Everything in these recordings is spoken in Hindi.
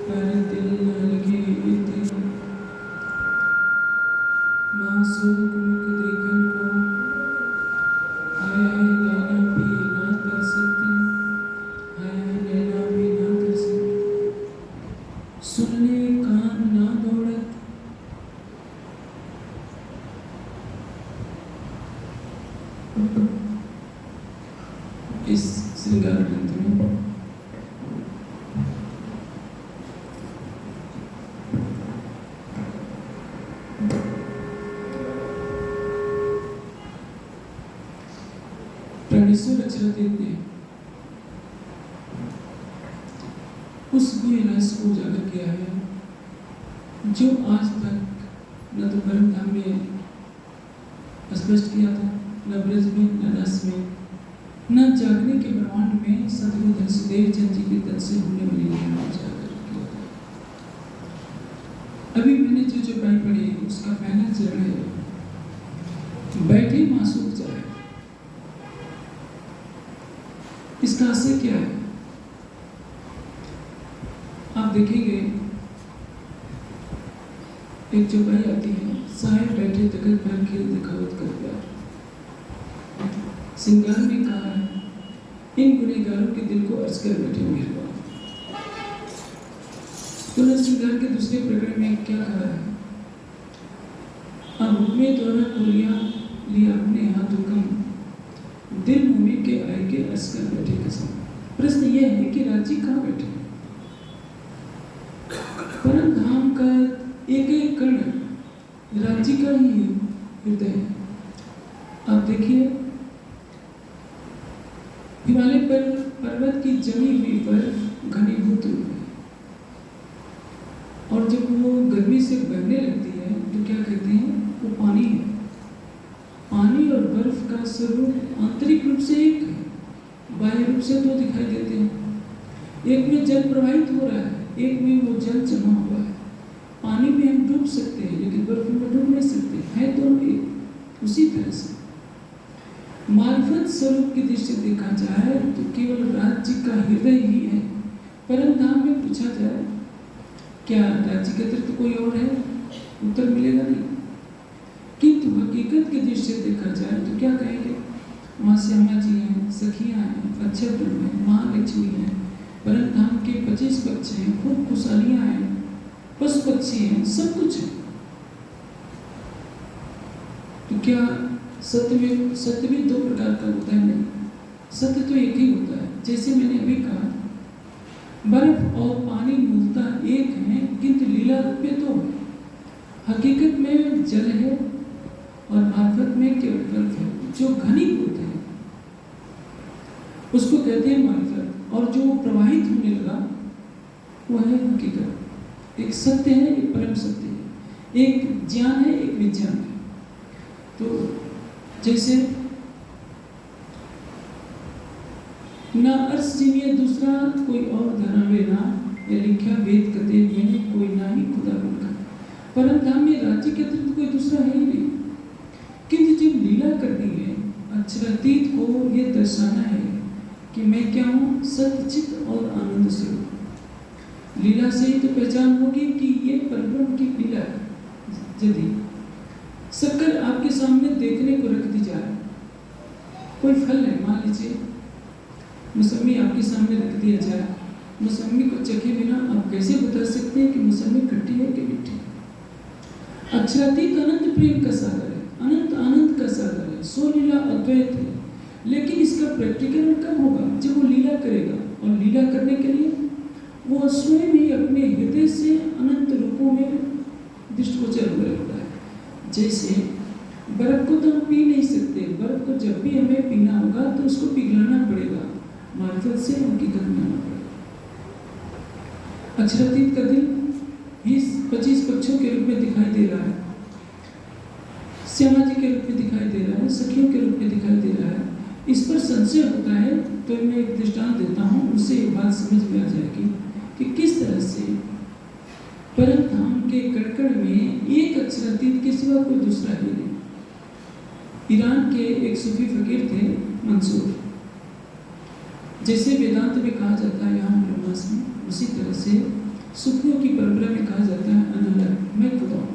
पर दिल न लगे थे मासूम मुख देखन को हाय हाय नैना भी ना कर सकते हाय हाय नैना भी ना कर सकते सुनने कान ना दौड़त इस श्रृंगार ग्रंथ में प्रणेश्वर अक्षरातीत ने उस भी रस को उजागर किया है जो आज तक न तो परम धाम में स्पष्ट किया था, न ब्रज में, न रस में, न जागने के ब्रह्मांड में सदगुरु धनसुदेव चंद जी के तन से होने वाली लीला उजागर किया था। अभी मैंने जो चौपाई पढ़ी उसका पहला चरण है बैठे मासूम जाए। इसका आशय क्या है? आप देखेंगे एक चौपाई आती है, साहेब बैठे तकत पर खेल दिखावत कर प्यार। श्रृंगार ने कहा है इन गुनहगारों के दिल को अर्ज कर बैठे मेहरबान। तो श्रृंगार के दूसरे प्रकरण में क्या कहा है? अब हुक्मे द्वारा कोलिया लिया अपने हाथों कम दिल भूमि के आय के अर्ज कर बैठे कसम। प्रश्न यह है कि राज्य कहाँ बैठे? परम धाम का एक एक कण राज्य का ही हृदय है। आप देखिए हिमालय पर पर्वत की जमी हुई पर घनीभूत रूप है और जब वो गर्मी से बहने लगती है तो क्या कहते हैं? वो पानी है। पानी और बर्फ का स्वरूप आंतरिक रूप से एक है, बाह्य रूप से दो दिखाई देते हैं। एक में जल प्रवाहित हो रहा है, एक में वो जल जमा हुआ है। पानी में हम डूब सकते हैं लेकिन बर्फ में डूब नहीं सकते, है दोनों एक। उसी तरह से मार्फत स्वरूप की दृष्टि से देखा जाए तो केवल राज्य का हृदय ही है। परम धाम में पूछा जाए क्या राज्य के अतिरिक्त कोई और है? उत्तर मिलेगा नहीं। किंतु हकीकत की दृष्टि से देखा जाए तो क्या कहेंगे? वहाँ श्यामा जी हैं, सखियाँ हैं, अक्षर ब्रह्म है, महालक्ष्मी है, परम धाम के 25 बच्चे हैं, खूब खुशहालियाँ हैं, पशु पक्षी हैं, सब कुछ है। तो क्या सत्य भी दो प्रकार का होता है? नहीं, सत्य तो एक ही होता है। जैसे मैंने अभी कहा बर्फ और पानी मूलतः एक है किंतु लीला रूप में दो है। हकीकत में जल है और मार्फत में केवल बर्फ है। जो घनीभूत है उसको कहते हैं मार्फत और जो प्रवाहित होने लगा वो है हकीकत। एक सत्य है, एक परम सत्य है, एक ज्ञान है, एक विज्ञान है। तो जैसे ना अर्श जीविए दूसरा कोई और धरावे ना या लिखा वेद कते में कोई ना ही खुदा बनकर। परम धाम में राज्य के अतिरिक्त कोई दूसरा है ही नहीं। किंतु जब लीला करनी है अक्षरातीत को ये दर्शाना है कि मैं क्या हूँ? सत्यचित और आनंद स्वरूप। लीला से ही तो पहचान होगी कि ये परब्रह्म की लीला है। यदि शक्कर आपके सामने देखने को रख दी जाए, कोई फल है, मान लीजिए मौसमी आपके सामने रख दिया जाए, मौसमी को चखे बिना आप कैसे बता सकते हैं कि मौसमी खट्टी है कि मीठी? अक्षरातीत अनंत प्रेम का सागर है, अनंत आनंद का सागर है, सो लीला अद्वैत है। लेकिन इसका प्रैक्टिकल कब होगा? जब वो लीला करेगा। और लीला करने के लिए वो स्वयं ही अपने हृदय से अनंत रूपों में दृष्टिगोचर हो रहता है। जैसे बर्फ को तो हम पी नहीं सकते, बर्फ को जब भी हमें पीना होगा तो उसको पिघलाना पड़ेगा, मार्फत से हकीकत में आना पड़ेगा। अक्षरातीत का दिल 20-25 पक्षों के रूप में दिखाई दे रहा है, श्यामा जी के रूप में दिखाई दे रहा है, सखियों के रूप में दिखाई दे रहा है। इस पर संशय होता है तो मैं एक दृष्टांत देता हूँ, उससे एक बात समझ में आ जाएगी कि किस तरह से परम धाम के कड़कड़ में एक अक्षरातीत के सिवा कोई दूसरा ही नहीं। ईरान के एक सूफी फकीर थे मंसूर। जैसे वेदांत में कहा जाता है यहाँ ब्रह्मास में, उसी तरह से सुखियों की परंपरा में कहा जाता है अनलग, मैं खुदा हूं।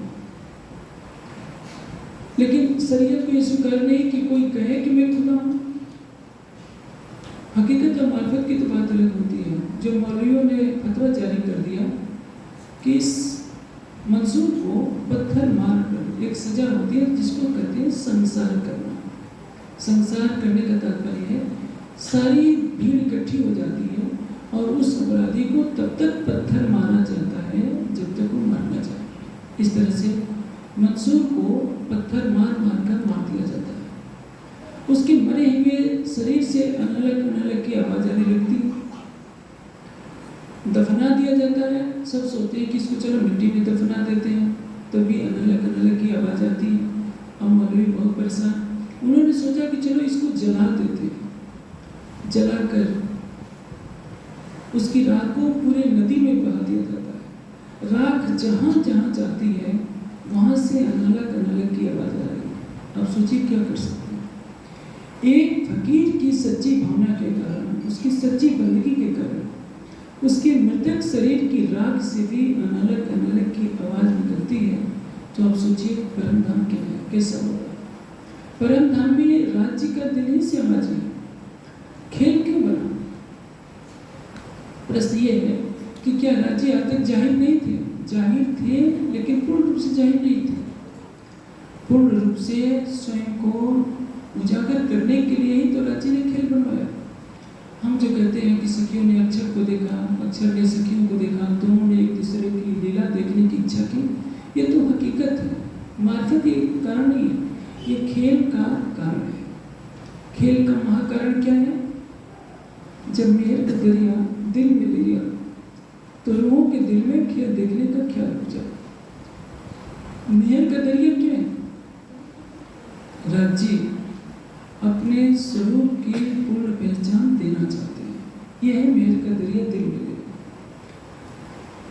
लेकिन शरीयत को यह स्वीकार नहीं कि कोई कहे कि मैं खुदा हूं। हकीकत और मार्फत की तो बात अलग होती है। जो मौलवियों ने फतवा जारी कर दिया कि इस मंसूर को पत्थर मार कर एक सजा होती है जिसको कहते हैं संसार करना। संसार करने का तात्पर्य है सारी भीड़ इकट्ठी हो जाती है और उस अपराधी को तब तक पत्थर मारा जाता है जब तक वो मर न जाए। इस तरह से मंसूर को पत्थर मार मार कर मार दिया जाता है। उसके मरे हुए शरीर से अनलग की आवाज आने लगती है। दफना दिया जाता है। सब सोचते हैं कि इसको चलो मिट्टी में दफना देते हैं, तभी अनलग की आवाज आती है। अब मौलवी बहुत परेशान, उन्होंने सोचा कि चलो इसको जला देते हैं। जलाकर उसकी राख को पूरे नदी में बहा दिया जाता है। राख जहां जहां जाती है वहां से अनलग की आवाज आ रही है। अब सोचिए क्या कर सकते हैं। एक फकीर की सच्ची भावना के कारण, उसकी सच्ची बंदगी के कारण, उसके मृतक शरीर की राख से भी अनलग की आवाज निकलती है। तो आप सोचिए परम धाम क्या है, कैसा होगा। परम धाम में राज्य का दिल ही से आवाज है। खेल क्यों बना? प्रश्न ये है कि क्या राज्य आज तक जाहिर नहीं थे? जाहिर थे, लेकिन पूर्ण रूप से जाहिर नहीं थे। पूर्ण रूप से स्वयं को उजागर करने के लिए ही तो राज्य ने खेल बनवाया। हम जो कहते हैं कि सखियों ने अक्षर को देखा, अक्षर ने सखियों को देखा, दोनों ने एक दूसरे की लीला देखने की इच्छा की, ये तो हकीकत है, मार्फत के कारण नहीं है, ये खेल का कारण है। खेल का महाकारण क्या है? जब मेहर का दरिया दिल में ले लिया तो लोगों के दिल में खेल देखने का ख्याल हो जाए। मेहर का दरिया क्या है? राज्य अपने स्वरूप की पूर्ण पहचान देना चाहते हैं। यह है मेहर का दरिया दिल में ले।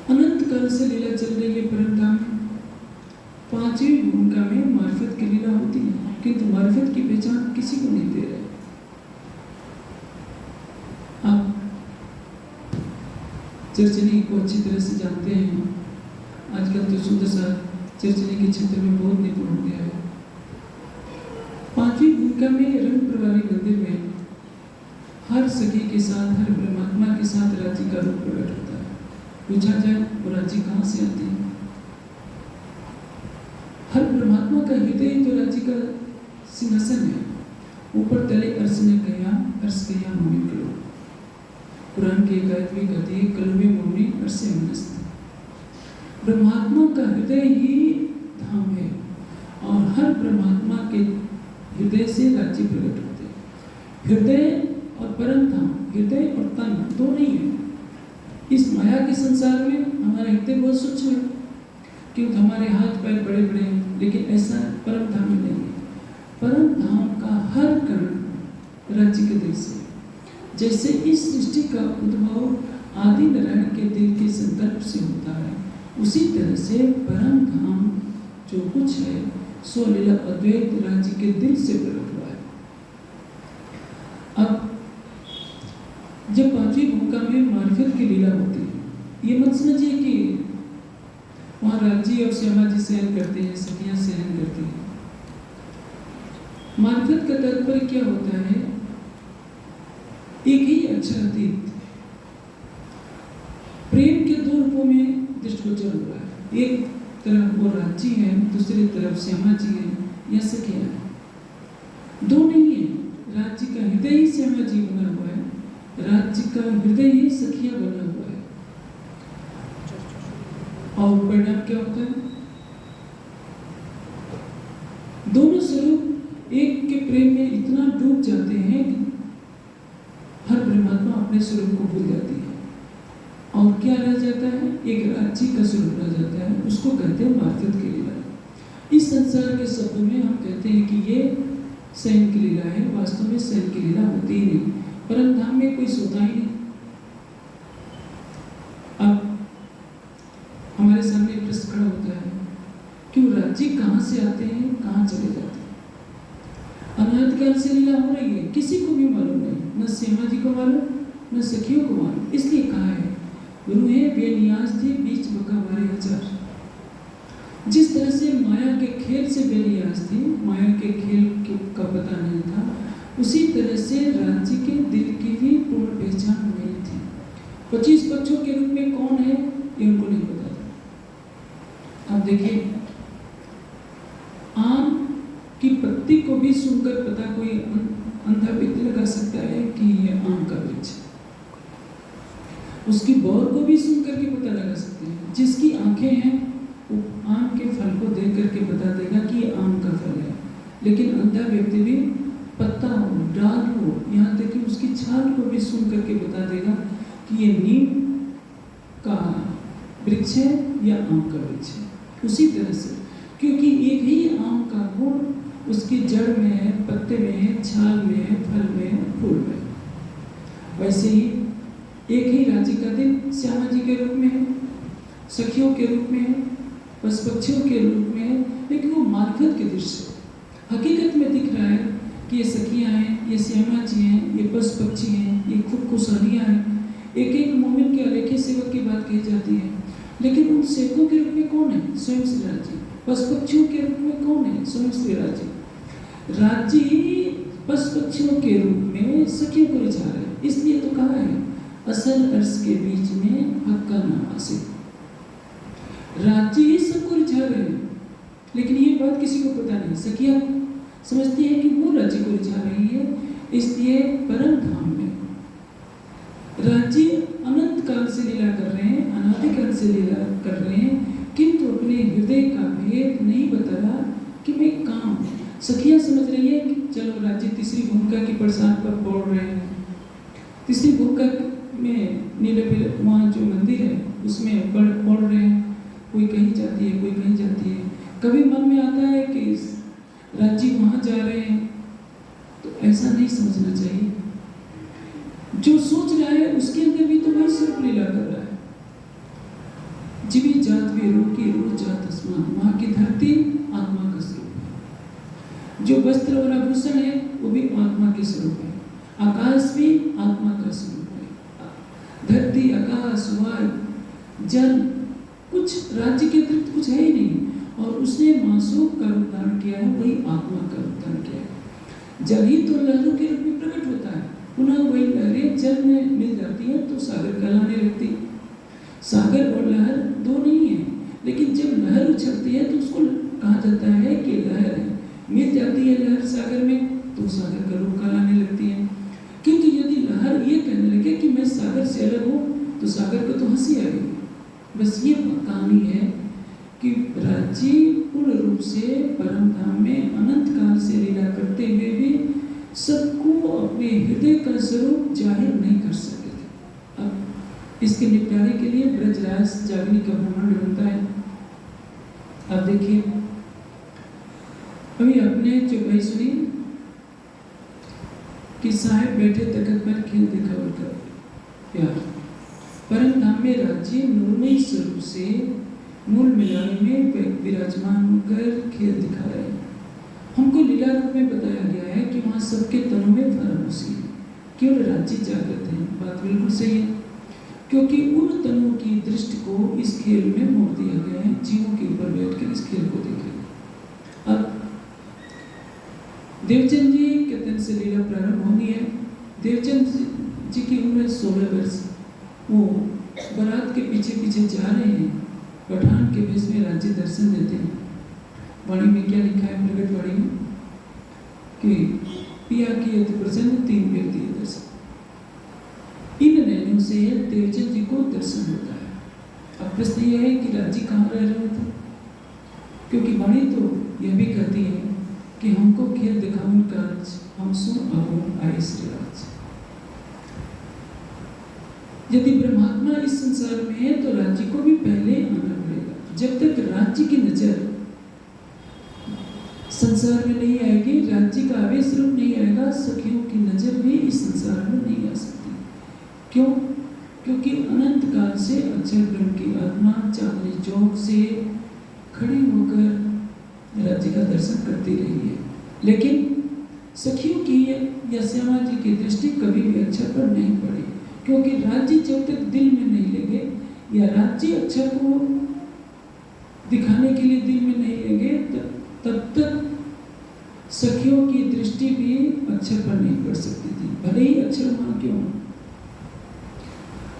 अनंत काल से लीला चल रही है परम धाम। पांचवी भूमिका में मार्फत की लीला होती है, किंतु मार्फत की पहचान किसी को नहीं दे रहे। आप चर्चनी को अच्छी तरह से जानते हैं। आजकल तो सुंदर सा चर्चनी के क्षेत्र में बहुत निपुण हो गया है। पांचवी भूमिका में रंग प्रवाही मंदिर में हर सखी के साथ, हर परमात्मा के साथ राज्य का रूप प्रकट होता है। पूछा जाए वो राज्य कहाँ से आती है? हर परमात्मा का हृदय तो राज्य का सिंहासन है। ऊपर तले अर्श ने कहा, अर्श कहा मुनि करो। कुरान की एक आयत में कहती है कलमे मुनि अर्श मनस्त। परमात्मा का हृदय ही धाम है और हर परमात्मा के हृदय से राज्य प्रकट होते हैं। हृदय और परम धाम, हृदय और तन दो नहीं है। इस माया के संसार में हमारा हृदय बहुत सूक्ष्म है, क्योंकि हमारे हाथ पैर बड़े बड़े हैं, लेकिन ऐसा परम धाम में नहीं है। परम धाम का हर कण राज्य के दिल से, जैसे इस सृष्टि का उद्भव आदि नारायण के दिल के संकल्प से होता है, उसी तरह से परम धाम जो कुछ है स्वलीला अद्वैत राज्य के दिल से प्रकट हुआ है। अब जब पांचवी भूमिका में मार्फत की लीला होती है, ये मत समझिए कि वहाँ राज्य और श्यामा जी सहन करते हैं, सखियां सहन करती हैं। मार्फत का तात्पर्य क्या होता है? एक ही अक्षरातीत प्रेम के दो रूपों में दृष्टिगोचर हो रहा है। एक तरफ वो राज्य है, दूसरी तरफ श्यामा जी है या सखिया है। दो नहीं है, राज्य का हृदय ही श्यामा जी बना हुआ है, राज्य का हृदय ही सखिया बना हुआ है। और परिणाम क्या होता है? दोनों स्वरूप एक के प्रेम में इतना डूब जाते हैं कि हर परमात्मा अपने स्वरूप को भूल जाती है और क्या रह जाता है? एक राज्य का स्वरूप रह जाता है। उसको कहते हैं मार्फत की लीला। इस संसार के शब्दों में हम कहते हैं कि ये शयन की लीला है, वास्तव में शयन की लीला होती ही नहीं। परम धाम में कोई सोता ही नहीं। अब हमारे सामने एक प्रश्न खड़ा होता है कि वो राज्य कहाँ से आते हैं, कहाँ चले जाते हैं? अनाथ काल से लीला हो रही है, किसी को भी मालूम नहीं, न श्यामा जी को मालूम, न सखियों को मालूम। इसलिए कहा है रूहें बेनियाज थी, बीच बका 12,000। जिस तरह से माया के खेल से बेनियाज थी, माया के खेल का पता नहीं था, उसी तरह से राज्य के दिल की भी पूर्ण पहचान नहीं थी। 25 पक्षों के रूप में कौन है ये उनको नहीं पता था। अब देखिए, आम की पत्ती को भी सुनकर पता कोई अंधा व्यक्ति लगा सकता है कि यह आम का वृक्ष है। उसकी बौर को भी सुन करके पता लगा सकते हैं। जिसकी आंखें हैं वो आम के फल को देख करके बता देगा कि ये आम का फल है। लेकिन अंधा व्यक्ति भी पत्ता हो, डाल हो, यहाँ तक कि उसकी छाल को भी सुन करके बता देगा कि ये नीम का वृक्ष है या आम का वृक्ष है। उसी तरह से, क्योंकि एक ही आम का गुण उसकी जड़ में है, पत्ते में है, छाल में है, फल में है, फूल में। वैसे ही एक ही राज्य का दिन श्यामा जी के रूप में है, सखियों के रूप में है, पशु पक्षियों के रूप में है, लेकिन वो मार्फत के दृश्य हकीकत में दिख रहा है कि ये सखियाँ हैं, ये श्यामा जी हैं, ये पशु पक्षी हैं, ये खुद खुशहालियाँ हैं। एक एक मोमिन के अलेखे सेवक की बात कही जाती है, लेकिन उन सेवकों के रूप में कौन है? स्वयं श्री राज्य। पशु पक्षियों के रूप में कौन है? स्वयं श्री राज्य। राज्य पशु पक्षियों के रूप में सखियों को रिझा रहे हैं। इसलिए तो कहा है, असल अर्श के बीच में हक का नाम आसिफ। राज्य ही सबको रिझा रहे हैं, लेकिन ये बात किसी को पता नहीं। सखिया समझती है कि वो राज्य को रिझा रही है, इसलिए परम धाम में राज्य अनंत काल से लीला कर रहे हैं, अनादिकाल से लीला कर रहे हैं, किंतु अपने हृदय का भेद नहीं बता रहा कि मैं काम। सखिया समझ रही है कि चलो राज्य तीसरी भूमिका की प्रसाद पर बोल रहे हैं, तीसरी भूमिका में नीले वहाँ जो मंदिर है उसमें पढ़ रहे हैं, कोई कहीं जाती है, कोई कहीं जाती है। कभी मन में आता है कि राज्य वहाँ जा रहे हैं, तो ऐसा नहीं समझना चाहिए। जो सोच रहा है उसके अंदर भी तो वही स्वरूप लीला कर रहा है। जीवी जात वे रोकी रो जात आसमान, वहाँ की धरती आत्मा का स्वरूप है। जो वस्त्र और आभूषण है वो भी आत्मा के स्वरूप है। आकाश भी आत्मा का स्वरूप है। धरती, आकाश, वायु, जल, कुछ राज्य के अतिरिक्त कुछ है ही नहीं। और उसने मासूम का रूप धारण किया है, वही आत्मा का रूप धारण किया है। जल ही तो लहरों के रूप में प्रकट होता है, पुनः वही लहरें जल में मिल जाती है तो सागर कहलाने लगती। सागर और लहर दो नहीं है, लेकिन जब लहर उछलती है तो उसको कहा जाता है कि लहर है। मिल जाती है लहर सागर में तो सागर का रूप कहलाने लगती है। क्योंकि यदि लहर ये कहने लगे कि मैं सागर से अलग हूँ तो सागर को तो हंसी आएगी। बस ये कहानी है कि राज्य पूर्ण रूप से परम धाम में अनंत काल से लीला करते हुए भी सबको अपने हृदय का स्वरूप जाहिर नहीं कर सके थे। अब इसके निपटारे के लिए ब्रजराज जागनी का ब्रह्मांड बनता है। अब देखिए, अभी आपने चौपाई सुनी कि साहेब बैठे तखत पर खेल दिखावर कर प्यार। परम धाम में राज्य नूरमयी स्वरूप से मूल मिलाने में विराजमान होकर खेल दिखा रहे हैं। हमको लीला रूप में बताया गया है कि वहाँ सबके तनों में फरामोशी है, केवल राज्य जागृत है। बात बिल्कुल सही है, क्योंकि उन तनों की दृष्टि को इस खेल में मोड़ दिया गया है। जीवों के ऊपर बैठकर इस खेल को देखें। अब देवचंद जी के तन से लीला प्रारंभ होनी है। देवचंद जी की उम्र 16 वर्ष। वो बारात के पीछे पीछे जा रहे हैं, पठान के भेष में राज्य दर्शन देते हैं। वाणी में क्या लिखा है? प्रकट वाणी में कि पिया की अति प्रसन्न 3 व्यक्ति दर्शन। इन नैनों से देवचंद जी को दर्शन होता है। अब प्रश्न यह है कि राज्य कहाँ रह रहे थे? क्योंकि वाणी तो यह भी कहती है कि हमको खेल दिखाऊं काज, हम सुन अहो आए श्री राज। यदि ब्रह्मात्मा इस संसार में है तो राज्य को भी पहले आना पड़ेगा। जब तक राज्य की नजर संसार में नहीं आएगी, राज्य का आवेश रूप नहीं आएगा, सखियों की नजर भी इस संसार में नहीं आ सकती। क्यों? क्योंकि अनंत काल से अक्षर ब्रह्म की आत्मा चांदनी चौक से खड़ी होकर राज्य का दर्शन करती रही है। लेकिन सखियों की या श्यामा जी की दृष्टि कभी भी अक्षर पर नहीं पड़ी, क्योंकि राज्य जब तक दिल में नहीं लगे या राज्य अक्षर को दिखाने के लिए दिल में नहीं लेंगे तब तक सखियों की दृष्टि भी अक्षर पर नहीं पड़ सकती थी, भले ही अक्षर वहां क्यों।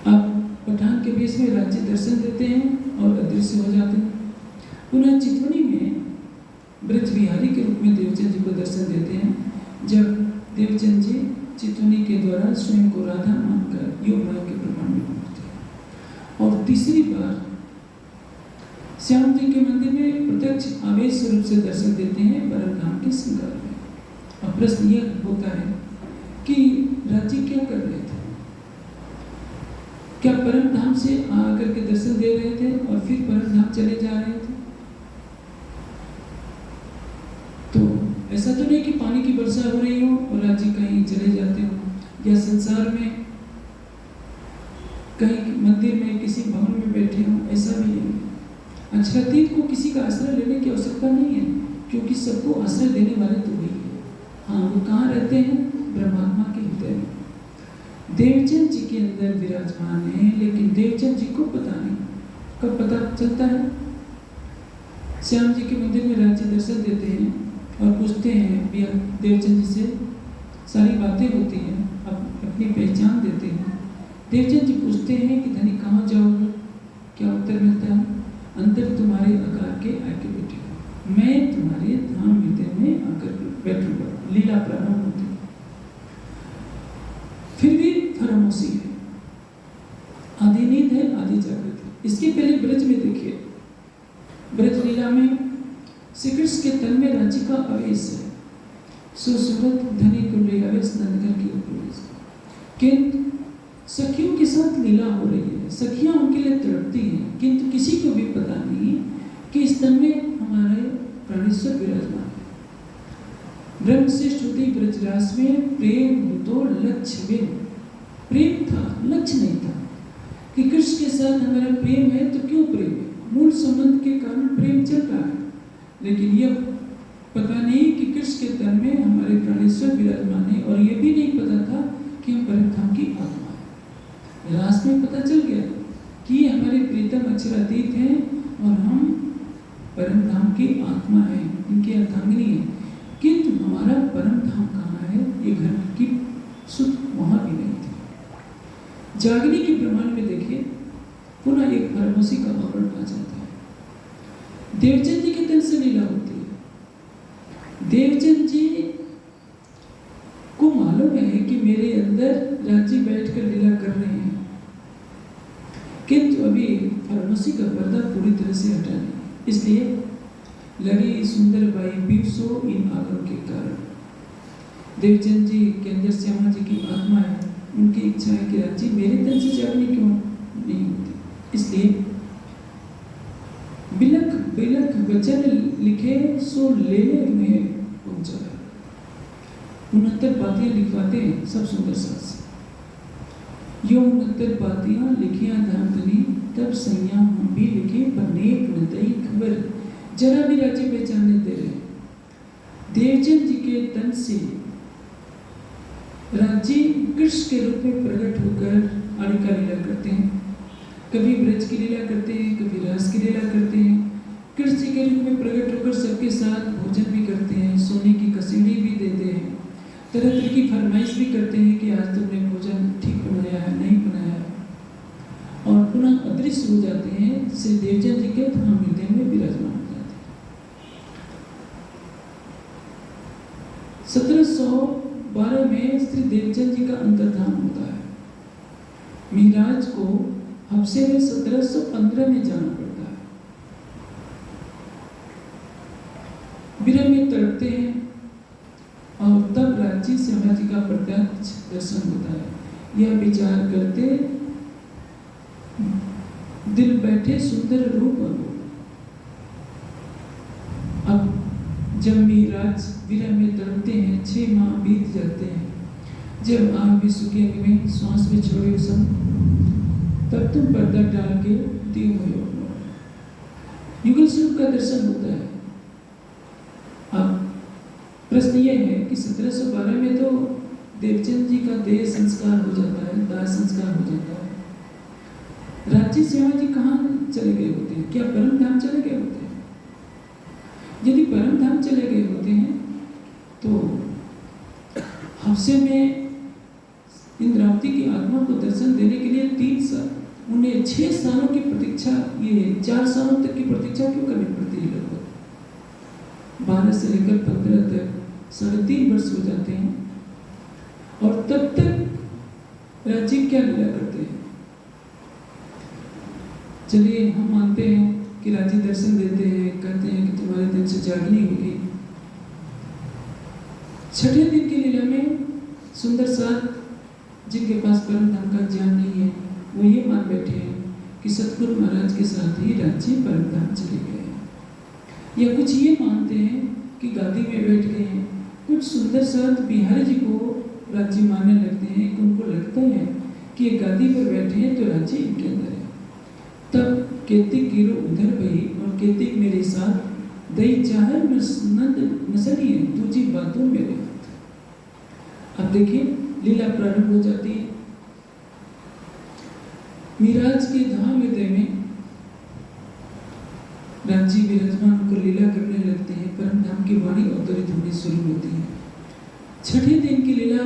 आप पठान के वेश में राज्य दर्शन देते हैं और अदृश्य हो जाते हैं। पुनः चितवनी में ब्रज बिहारी के रूप में देवचंद जी को दर्शन देते हैं, जब देवचंद जी चितवनी के द्वारा स्वयं को राधा मानकर योग माया के प्रमाण में पहुंचते हैं। और तीसरी बार श्याम जी के मंदिर में प्रत्यक्ष आवेश स्वरूप से दर्शन देते हैं परम धाम के श्रृंगार में। अब प्रश्न यह होता है कि राज्य क्या कर रहे थे? क्या परम धाम से आकर के दर्शन दे रहे थे और फिर परम धाम चले जा रहे थे? तो ऐसा तो नहीं कि पानी की वर्षा हो रही हो और राज्य कहीं चले जाते हो, या संसार में कहीं मंदिर में किसी भवन में बैठे हो, ऐसा भी नहीं। अक्षरातीत को किसी का आश्रय लेने की आवश्यकता नहीं है, क्योंकि सबको आश्रय देने वाले तो वही है। हाँ, वो कहाँ रहते हैं? ब्रह्मात्मा के हृदय में देवचंद जी के अंदर विराजमान है, लेकिन देवचंद जी को पता नहीं। कब पता चलता है? श्याम जी के मंदिर में राज्य दर्शन देते हैं और पूछते हैं, देवचंद जी से सारी बातें होती हैं, अपनी पहचान देते हैं। देवचंद जी पूछते हैं कि धनी कहाँ जाओगे? क्या उत्तर मिलता है? अंतर तुम्हारे आकार के आके बैठे हो, मैं तुम्हारे धाम हृदय में आकर बैठूंगा। लीला प्रारंभ होती है। फिर भी फरामोशी है, आदि नींद है, आदि जागृत है। इसके पहले ब्रज में देखिए, ब्रज लीला में श्री कृष्ण के तन में राज्य का आवेश है। सुसूरत धनी को ले आवेश नंदघर की उपवेश, किंतु सखियों के साथ लीला हो रही है, सखियां उनके लिए तड़पती हैं, किंतु किसी को भी पता नहीं कि इस तन में हमारे प्राणेश्वर विराजमान है। ब्रह्म से श्रुति ब्रजरास में प्रेम तो लक्ष्य में प्रेम था, लक्ष्य नहीं था कि कृष्ण के साथ हमारा प्रेम है तो क्यों प्रेम है, मूल संबंध के कारण प्रेम चल रहा है। लेकिन यह पता नहीं कि कृष्ण के तन में हमारे प्राणेश्वर विराजमान है, और यह भी नहीं पता था कि हम परम धाम की आत्मा। रास में पता चल गया कि ये हमारे प्रीतम अक्षरातीत हैं और हम परम धाम की आत्मा है, इनकी अर्धांगिनी है, किंतु हमारा परम धाम कहाँ है? ये घर की सुध वहां भी नहीं थी। जागने के प्रमाण में देखिए, पुनः एक फरामोशी का आवरण आ जाता है। देवचंद जी के तन से लीला होती है। देवचंद जी को मालूम है कि मेरे अंदर राज्य बैठकर लीला कर रहे हैं, किंतु अभी फरामोशी का पर्दा पूरी तरह से हटा नहीं, इसलिए लगी सुंदर बाई बीसो इन आगरों के कारण। देवचंद जी के अंदर श्यामा जी की आत्मा है, उनकी इच्छा है कि राज्य मेरे तन से जागने क्यों नहीं होती, इसलिए बिलख बिलख वचन लिखे सो लेने में पहुंचा है। 69 पातियां लिखवाते हैं सब सुंदर साथ से। यो 69 पातियां लिखियां धामधनी, तब सैया हम भी लिखे पर नेक न दई खबर, जरा भी राज्य पहचानने दे रहे। देवचंद जी के तन से राज्य कृष्ण के रूप में प्रकट होकर आड़िका लीला करते हैं। कभी ब्रज की लीला करते हैं, कभी रास की लीला करते हैं। कृष्ण जी के रूप में प्रकट होकर सबके साथ भोजन भी करते हैं, सोने की कसीड़ी भी देते हैं, तरह तरह की फरमाइश भी करते हैं कि आज तुमने भोजन ठीक बनाया है, नहीं बनाया, और पुनः अदृश्य हो जाते हैं। श्री देवचंद जी के धाम हृदय में विराजमान हो जाते हैं। 1712 में श्री देवचंद जी का अंतर्धान होता है। मिहराज को हफ्से में 1715 में जाना पड़ता है। विरह में तड़पते हैं और तब राज्य श्यामा जी का प्रत्यक्ष दर्शन होता है। यह विचार करते दिल बैठे सुंदर रूप अनुभव। अब जब मिहराज विरह में तड़पते हैं, 6 माह बीत जाते हैं, जब आप भी सुखी में श्वास में छोड़े सब, तब तुम पर्दा डाल के दिए हुए युगल स्वरूप का दर्शन होता है। अब प्रश्न यह है कि 1712 में तो देवचंद जी का देह संस्कार हो जाता है, दाह संस्कार हो जाता है, राज्य श्यामाजी कहाँ चले गए होते हैं? क्या परम धाम चले गए होते हैं? यदि परम धाम चले गए होते हैं तो हफ्से में इंद्रावती की आत्मा को दर्शन देने के लिए 3 साल, उन्हें 6 सालों की प्रतीक्षा, ये 4 सालों तक की प्रतीक्षा क्यों करनी पड़ती है? लगभग 12 से लेकर 15 तक 3.5 वर्ष हो जाते हैं। और तब तक राज्य क्या लीला करते हैं? चलिए हम मानते हैं कि राज्य दर्शन देते हैं, कहते हैं कि तुम्हारे दिन से जागनी होगी। 6ठे दिन की लीला में सुंदर साथ जिनके पास परम धाम का ज्ञान नहीं है, वो ये मान बैठे हैं कि सतगुरु महाराज के साथ ही राज्य परम धाम चले गए। या कुछ ये मानते हैं कि गादी में बैठ गए हैं। कुछ सुंदर साथ बिहारी जी को राज्य मानने लगते हैं कि उनको लगता है कि ये गादी पर बैठे हैं तो राज्य इनके अंदर है। तब केतिक गिरो उधर भई और केतिक मेरे साथ दई चाहर नंद नसली है दूजी बातों मेरे हाथ। अब देखिए लीला प्रारंभ हो जाती है। मिराज के धाम हृदय में राज्य विराजमान को लीला करने लगते हैं। परम धाम की वाणी अवतरित होनी शुरू होती है। 6ठे दिन की लीला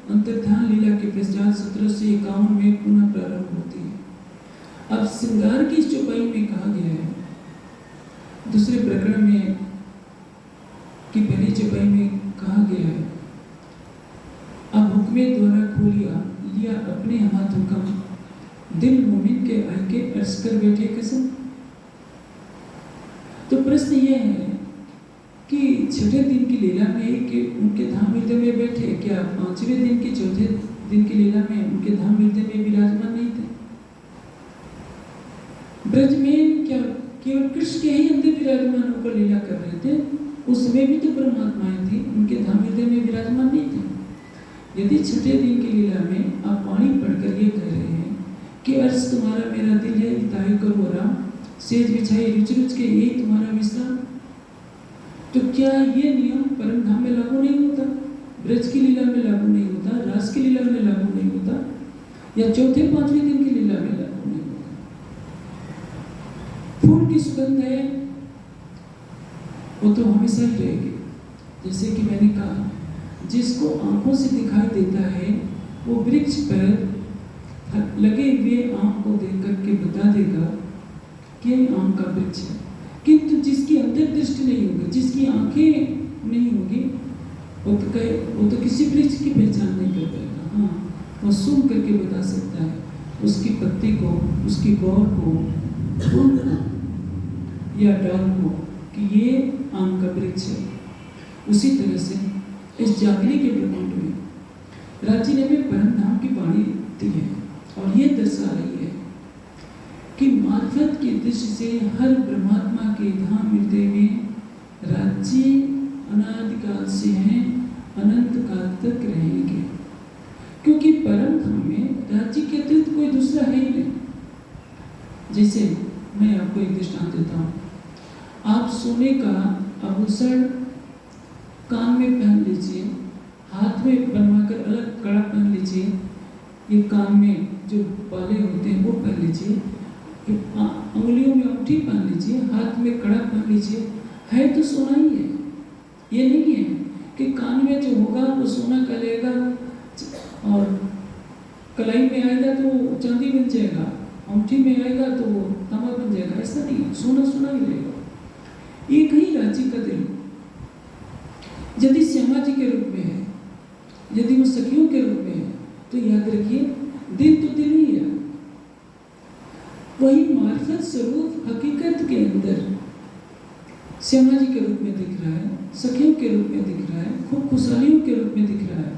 अंतर्धान लीला के पश्चात 1751 में पुनः प्रारंभ होती है। अब श्रृंगार की चौपाई में कहा गया है, दूसरे प्रकरण में की पहली चौपाई में कहा गया है, अब हुक्मे द्वारा खोलिया लिया अपने हाथ हुक्म दिल मोमिन के आके अर्ज कर बैठे कसम। तो प्रश्न यह है कि 6ठे दिन की लीला में कि उनके धाम हृदय में बैठे, क्या 5वें दिन की 4थे दिन की लीला में उनके धाम हृदय में विराजमान नहीं थे? ब्रज में क्या केवल कृष्ण के ही अंदर विराजमान होकर लीला कर रहे थे? उसमें भी तो परमात्माएं थी, उनके धाम हृदय में विराजमान नहीं थे। यदि 6ठे दिन की लीला में आप वाणी पढ़कर ये कह रहे हैं कि अर्ज तुम्हारा मेरा दिल है हिताई करो राम, सेज बिछाई रुच रुच के यही तुम्हारा विश्राम, तो क्या ये नियम परम धाम में लागू नहीं होता? ब्रज की लीला में लागू नहीं होता? रास की लीला में लागू नहीं होता? या 4थे 5वें दिन की लीला में लागू नहीं होता? फूल की सुगंध है वो तो हमेशा ही रहेगी। जैसे कि मैंने कहा, जिसको आंखों से दिखाई देता है वो वृक्ष पर लगे हुए आम को देख करके बता देगा कि आम का वृक्ष है। किंतु जिसकी अंतर्दृष्टि नहीं होगी, जिसकी आंखें नहीं होगी, वो तो किसी वृक्ष की पहचान नहीं कर पाएगा। हाँ, वो सूंघ करके बता सकता है उसकी पत्ती को, उसकी गौर को, फूल को या डाल को कि ये आम का वृक्ष है। उसी तरह से इस जागरी के ब्रह्मांड में राज्य ने में परम धाम की वाणी दी है और ये दर्शा रही है कि मार्फत की दृष्टि से हर ब्रह्मात्मा के धाम हृदय में राज्य अनादिकाल से हैं, अनंत काल तक रहेंगे। क्योंकि परम धाम में राज्य के अतिरिक्त कोई दूसरा है ही नहीं। जैसे मैं आपको एक दृष्टांत देता हूँ। आप सोने का आभूषण कान में पहन लीजिए, हाथ में बनवाकर अलग कड़ा पहन लीजिए, ये कान में जो बाले होते हैं वो पहन लीजिए, उंगलियों में अंगूठी पहन लीजिए, हाथ में कड़ा पहन लीजिए, है तो सोना ही है। ये नहीं है कि कान में जो होगा वो सोना कहलाएगा और कलाई में आएगा तो चांदी बन जाएगा, अंगूठी में आएगा तो वो तांबा बन जाएगा। ऐसा नहीं है, सोना सोना ही रहेगा। एक ही राज्य का दिल यदि श्यामा जी के रूप में है, यदि वो सखियों के रूप में है, तो याद रखिए दिल तो दिल ही है। वही मार्फत स्वरूप हकीकत के अंदर श्यामा जी के रूप में दिख रहा है, सखियों के रूप में दिख रहा है, खूब खुशहालियों के रूप में दिख रहा है।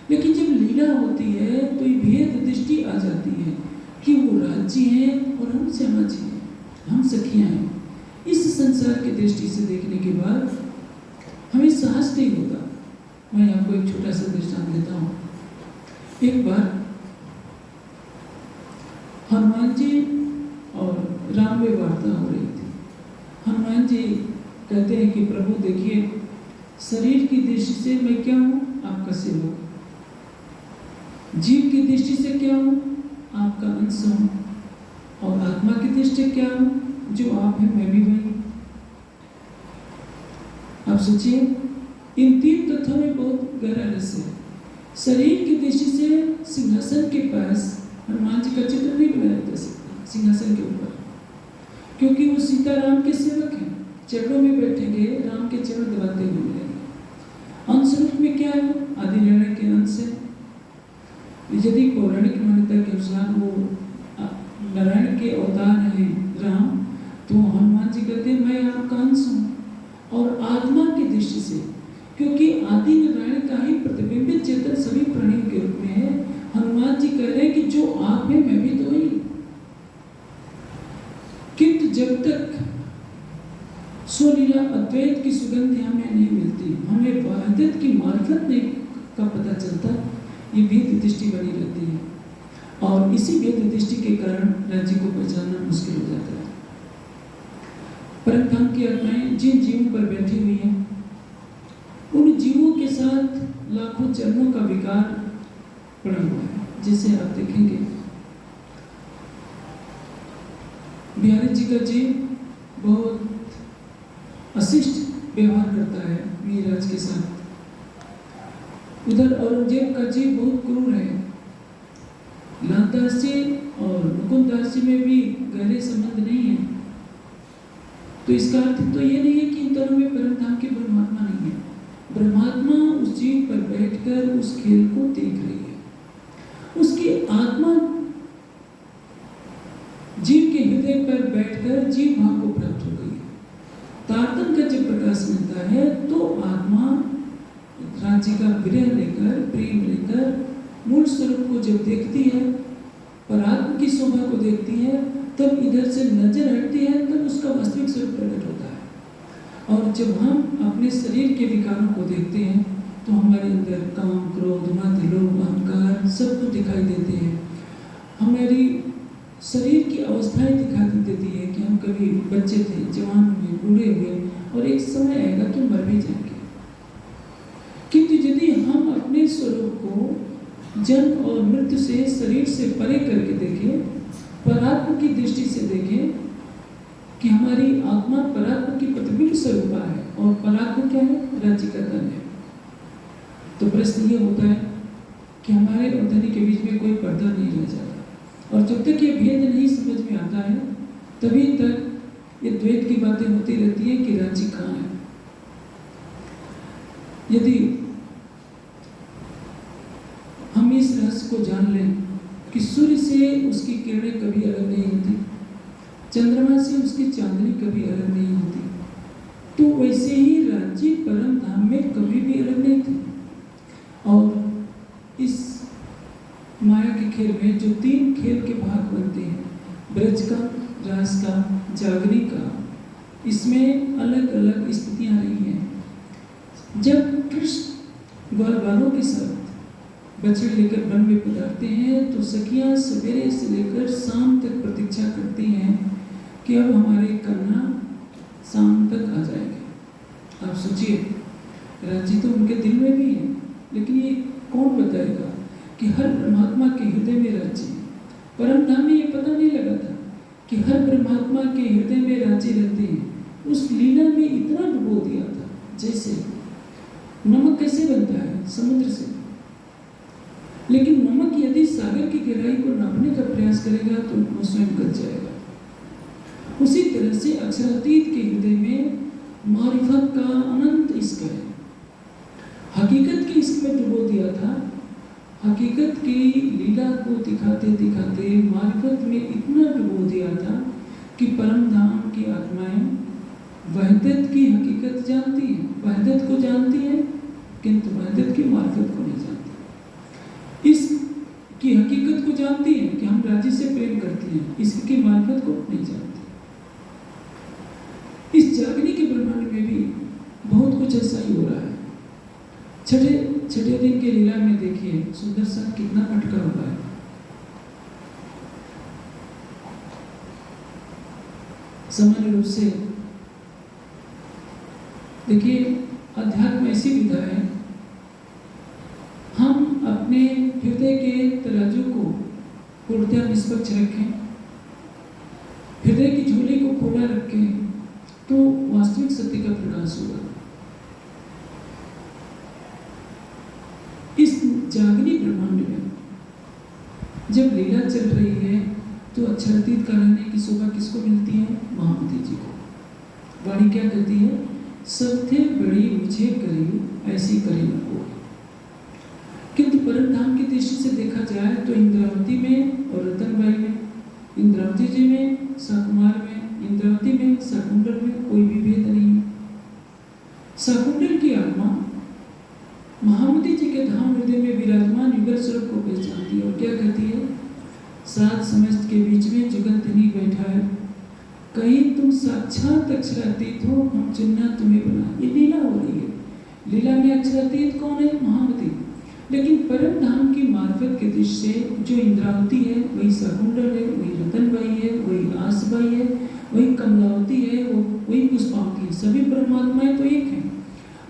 लेकिन जब लीला होती है तो ये भेद दृष्टि आ जाती है कि वो राज्य है और हम श्यामा जी हैं, हम सखियां हैं। इस संसार की दृष्टि से देखने के बाद हमें साहस नहीं होता। मैं आपको एक छोटा सा दृष्टांत देता हूँ। एक बार हनुमान जी और राम में वार्ता हो रही थी। हनुमान जी कहते हैं कि प्रभु देखिए, शरीर की दृष्टि से मैं क्या हूँ? आपका सेवक। जीव की दृष्टि से क्या हूँ? आपका अंश हूँ। और आत्मा की दृष्टि क्या हूँ? जो आप हैं मैं भी वही। आप सोचिए, इन तीन तत्वों में बहुत गहरा रहस्य है। शरीर की दृष्टि से सिंहासन के पास हनुमान जी का चित्र नहीं बनाया जा सकता सिंहासन के ऊपर, क्योंकि वो सीताराम के सेवक हैं। चरणों में बैठेंगे, राम के चरण दबाते हुए मिलेंगे। अंश रूप में क्या है? आदि नारायण के अंश है। यदि पौराणिक मान्यता के अनुसार वो नारायण के अवतार हैं राम, तो हनुमान जी कहते हैं मैं आपका अंश हूँ। और आत्मा की दृष्टि से, क्योंकि आदि नारायण का ही प्रतिबिंबित चेतन सभी प्राणियों के रूप में है, हनुमान जी कह रहे हैं कि जो आप हैं मैं भी तो ही। किंतु जब तक स्वलीला अद्वैत की सुगंध हमें नहीं मिलती, हमें वहदत की मार्फत नहीं का पता चलता, ये भेद दृष्टि बनी रहती है। और इसी भेद दृष्टि के कारण राज्य को पहचानना मुश्किल हो जाता है। परम धाम की आत्माएं जिन जीवों पर बैठी हुई हैं, उन जीवों के साथ लाखों चरणों का विकार पड़ा हुआ है। जैसे आप देखेंगे बिहारी जी का जीव बहुत अशिष्ट व्यवहार करता है मीराज के साथ। उधर औरंगजेब का जीव बहुत क्रूर है। लालदास जी और मुकुंददास जी में भी गहरे संबंध नहीं है। तो इसका अर्थ तो ये नहीं है कि इन दोनों में परम धाम की परमात्मा नहीं है। परमात्मा उस जीव पर बैठकर उस खेल को देख रही है। उसकी आत्मा जीव के हृदय पर बैठकर जीव भाव को प्राप्त हो गई है। तारतम का जब प्रकाश मिलता है तो आत्मा राज्य का विरह लेकर, प्रेम लेकर मूल स्वरूप को जब देखती है, परात्म की शोभा को देखती है, तब इधर से नजर हटती है, तब उसका वास्तविक स्वरूप प्रकट होता है। और जब हम अपने शरीर के विकारों को देखते हैं तो हमारे अंदर काम, क्रोध, मद, लोभ, अहंकार सब कुछ दिखाई देते हैं। हमारी शरीर की अवस्थाएं दिखाई देती है कि हम कभी बच्चे थे, जवान हुए, बूढ़े हुए, और एक समय आएगा कि मर भी जाएंगे। किंतु यदि हम अपने स्वरूप को जन्म और मृत्यु से, शरीर से परे करके देखें, परात्म की दृष्टि से देखें कि हमारी आत्मा परात्म की प्रतिबिंब स्वरूपा है और परात्म क्या है? राज्य का धन है। तो प्रश्न ये होता है कि हमारे और धनी के बीच में कोई पर्दा नहीं रह जाता। और जब तक ये भेद नहीं समझ में आता है, तभी तक ये द्वैत की बातें होती रहती है कि राज्य कहाँ है। यदि हम इस रहस्य को जान लें कि सूर्य से उसकी किरणें कभी अलग नहीं होती, चंद्रमा से उसकी चांदनी कभी अलग नहीं होती, तो वैसे ही राज्य परम धाम में कभी भी अलग नहीं थे। और इस माया के खेल में जो तीन खेल के भाग बनते हैं, ब्रज का, रास का, जागरी का, इसमें अलग अलग स्थितियां रही हैं। जब कृष्ण ग्वाल बालों के साथ बछड़े लेकर वन में पधारते हैं तो सखियां सवेरे से लेकर शाम तक प्रतीक्षा करती हैं कि अब हमारे कन्या शाम तक आ जाएंगे। आप सोचिए, राज्य तो उनके दिल में भी है, लेकिन ये कौन बताएगा कि हर परमात्मा के हृदय में राज्य है। परम धाम में ये पता नहीं लगा था कि हर परमात्मा के हृदय में राज्य रहते हैं। उस लीला में इतना डुबो दिया था, जैसे नमक कैसे बनता है? समुद्र से। लेकिन नमक यदि सागर की गहराई को नापने का प्रयास करेगा तो वो स्वयं गल जाएगा। उसी तरह से अक्षरातीत के हृदय में मारिफत का अनंत इश्क है। हकीकत के इश्क में डुबो दिया था। हकीकत की लीला को दिखाते दिखाते मारिफत में इतना डुबो दिया था कि परम धाम की आत्माएं वहदत की हकीकत जानती हैं, वहदत को जानती हैं, किंतु वहदत की मारिफत को नहीं जानती। इसकी हकीकत को जानती हैं कि हम राज्य से प्रेम करती हैं, इसकी मारिफत को नहीं जानती। इस जागने के ब्रह्मांड में भी बहुत कुछ ऐसा ही हो रहा है। छठे दिन के लीला में देखिए सुदर्शन कितना भटका हुआ है। सामान्य रूप से देखिए, अध्यात्म ऐसी विधा है, हम अपने हृदय के तराजू को पूर्णतः निष्पक्ष रखें झोले को खोला रखे तो वास्तविक सत्य का प्रकाश होगा। इस जागनी ब्रह्मांड में जब लीला चल रही है तो अक्षरातीत कराने की शोभा किसको मिलती है? महामती जी को। वाणी क्या कहती है? सबसे बड़ी मुझे करी ऐसी करी न कोई। किंतु परम धाम की दृष्टि से देखा जाए तो इंद्रावती में और रतनबाई में, इंद्रावती जी में, साकुमार में, इंद्रावती में, शाकुंतल में कोई भी भेद नहीं है। शाकुंतल की आत्मा महामती जी के धाम हृदय में विराजमान युगल स्वरूप को पहचानती है और क्या कहती है? सात समस्त के बीच में जुगंतनी बैठा है, कहीं तुम साक्षात अक्षरातीत हो, हम चुनना तुम्हें बना। ये लीला हो रही है। लीला में अक्षरातीत कौन है? महामती। लेकिन परम धाम की मार्फत के दृष्टि से जो इंद्रावती है वही शाकुंतल है, वही रतनबाई है, वही आसबाई है, वही कमलावती है, वही पुष्पावती है। सभी परमात्माएं तो एक हैं।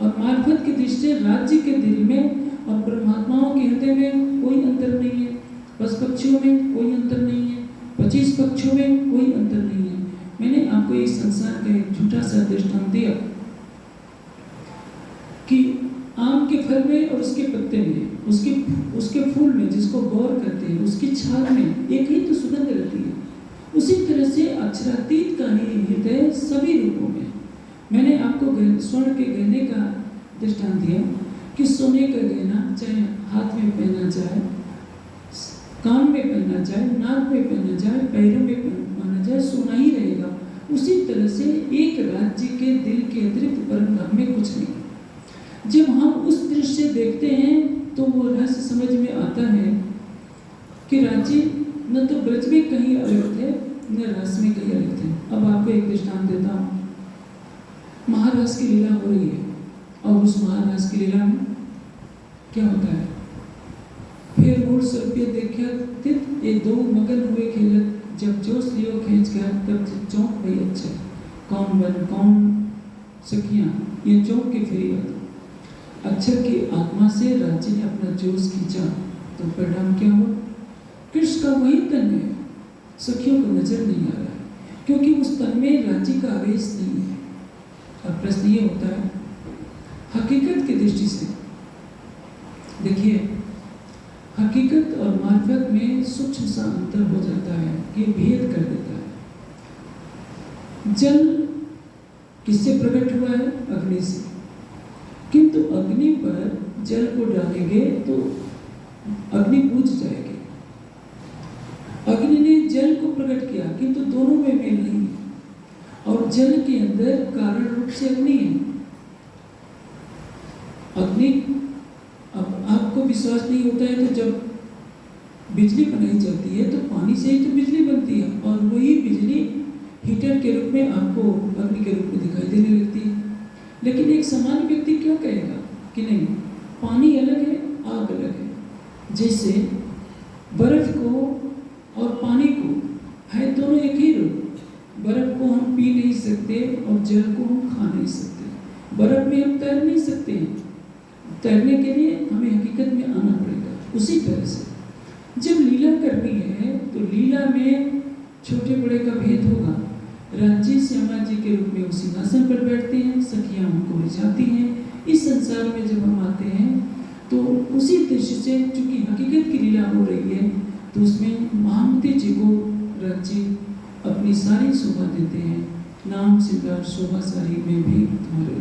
और मार्फत की दृष्टि से राज्य के दिल में और परमात्माओं के हृदय में कोई अंतर नहीं है। पशु पक्षियों में कोई अंतर नहीं है, 25 पक्षियों में कोई अंतर नहीं है। मैंने आपको इस संसार का एक छोटा सा दृष्टांत दिया कि आम के फल में और उसके पत्ते में, उसके फूल में जिसको गौर करते हैं, उसकी छाल में एक ही तो सुगंध रहती है। उसी तरह से अक्षरातीत का ही हृदय सभी रूपों में। मैंने आपको स्वर्ण के गहने का दृष्टांत दिया कि सोने का गहना चाहे हाथ में पहना जाए, कान में पहना जाए, नाक में पहना जाए, पैरों में पहना जाए, सोना ही रहेगा। उसी तरह से एक राज्य के दिल के अतिरिक्त परम धाम में कुछ नहीं। जब हम उस दृश्य से देखते हैं तो वो रहस्य समझ में आता है कि राज्य न तो ब्रज में कहीं अलग थे, न रस में कहीं अलग थे। अब आपको एक दृष्टांत देता हूँ। महाराज की लीला हो रही है और उस महाराज की लीला में क्या होता है? फिर मूल सर्पिय देखा ये दो मगन हुए खेलत, जब जोश लियो खींच गया तब चौंक भई अच्छा, कौन बन कौन सखियां, ये चौंक के फिरी बात। अक्षर की आत्मा से राज्य ने अपना जोश खींचा तो परिणाम क्या हुआ? कृष्ण का वही तन है, सखियों को नजर नहीं आ रहा है क्योंकि उस तन में राज्य का आवेश नहीं है। अब प्रश्न ये होता है, हकीकत की दृष्टि से देखिए, हकीकत और मार्फत में सूक्ष्म सा अंतर हो जाता है, ये भेद कर देता है। जल किससे प्रकट हुआ है? अग्नि से। किंतु अग्नि पर जल को डालेंगे तो अग्नि बुझ जाएगी। अग्नि ने जल को प्रकट किया किंतु दोनों में मेल नहीं है और जल के अंदर कारण रूप से अग्नि है। अग्नि, अब आपको विश्वास नहीं होता है तो जब बिजली बनाई जाती है तो पानी से ही तो बिजली बनती है और वही बिजली हीटर के रूप में आपको अग्नि के रूप में दिखाई देने लगती है। लेकिन एक सामान्य व्यक्ति क्या कहेगा कि नहीं, पानी अलग है, आग अलग है। जैसे बर्फ को और पानी को है दोनों एक ही रूप। बर्फ को हम पी नहीं सकते और जल को हम खा नहीं सकते। बर्फ में हम तैर नहीं सकते हैं, तैरने के लिए हमें हकीकत में आना पड़ेगा। उसी तरह से जब लीला करनी है तो लीला में छोटे बड़े का भेद होगा। राज्य श्यामा जी के रूप में वो सिंहासन पर बैठते हैं, सखियां उनको रिझाती हैं। इस संसार में जब हम आते हैं तो उसी दृश्य से चूंकि हकीकत की लीला हो रही है तो उसमें महामती जी को राज्य अपनी सारी शोभा देते हैं। नाम सिंगार शोभा सारी में भी तुम्हारे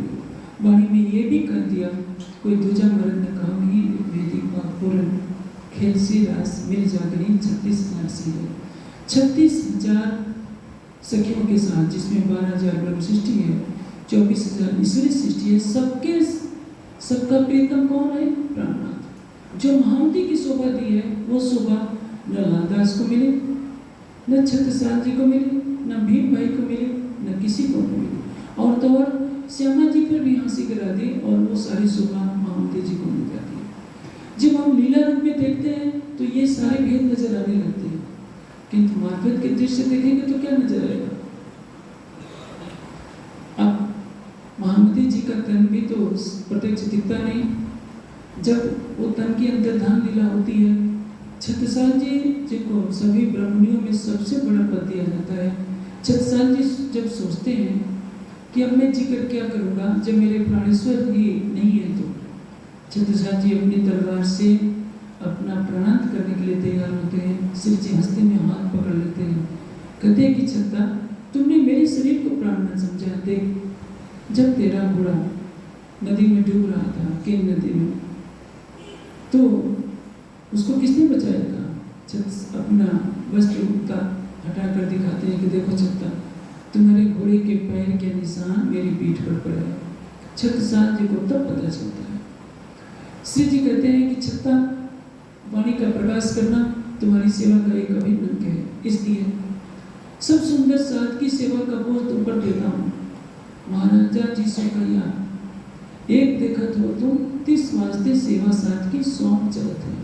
वाणी में ये भी कह दिया, कोई दूजा मर्द न कहा नहीं वेदिक पूर्ण खेल से रास मिल जागरी 36,000 से है। 36,000 सखियों के साथ, जिसमें 12,000 ब्रह्म सृष्टि है, 24,000 ईश्वरी सृष्टि है। सबका प्रियतम कौन है? प्राणनाथ। जो महामती की शोभा दी है वो शोभा न लालदास को मिली, न छत्रसाल जी को मिली, न भीम भाई को मिली, न किसी को मिली। और तो और श्यामा जी पर भी हंसी करा दी और वो सारी शोभा महामती जी को मिल जाती है। जब हम लीला रूप में देखते हैं तो ये सारे भेद नजर आने लगते हैं, किंतु मार्फत के दृश्य से देखेंगे तो क्या नजर आएगा? अब महामती जी का तन भी तो प्रत्यक्ष दिखता नहीं। जब वो तन के अंदर धान लीला होती है, छत्रसाल जी जिनको सभी ब्राह्मणियों में सबसे बड़ा पद दिया जाता है, छत्रसाल जी जब सोचते हैं कि अब मैं जीकर क्या करूँगा जब मेरे प्राणेश्वर ही नहीं है, तो छत्रसाल जी अपनी तलवार से अपना प्राणांत करने के लिए तैयार होते हैं। श्री जी हंसते में हाथ पकड़ लेते हैं, कहते हैं कि छत्ता, तुमने मेरे शरीर को प्राण न समझा। देख, जब तेरा घोड़ा नदी में डूब रहा था, केन नदी में, तो उसको किसने बचाएगा? अपना वस्त्र हटा कर दिखाते हैं कि देखो छत्ता, तुम्हारे घोड़े के पैर के निशान मेरी पीठ पर पड़े हैं। छत्रसाल जी को तब पता चलता है। श्री जी कहते हैं कि छत्ता, वाणी का प्रकाश करना तुम्हारी सेवा का एक अभिन्न अंग है, इसलिए सब सुंदर साथ की सेवा का बोझ तुम पर देता हूँ। महाराजा जी सो कहिया, एक देखत हो तुम तिस वास्ते सेवा साथ की सौंप चलत है।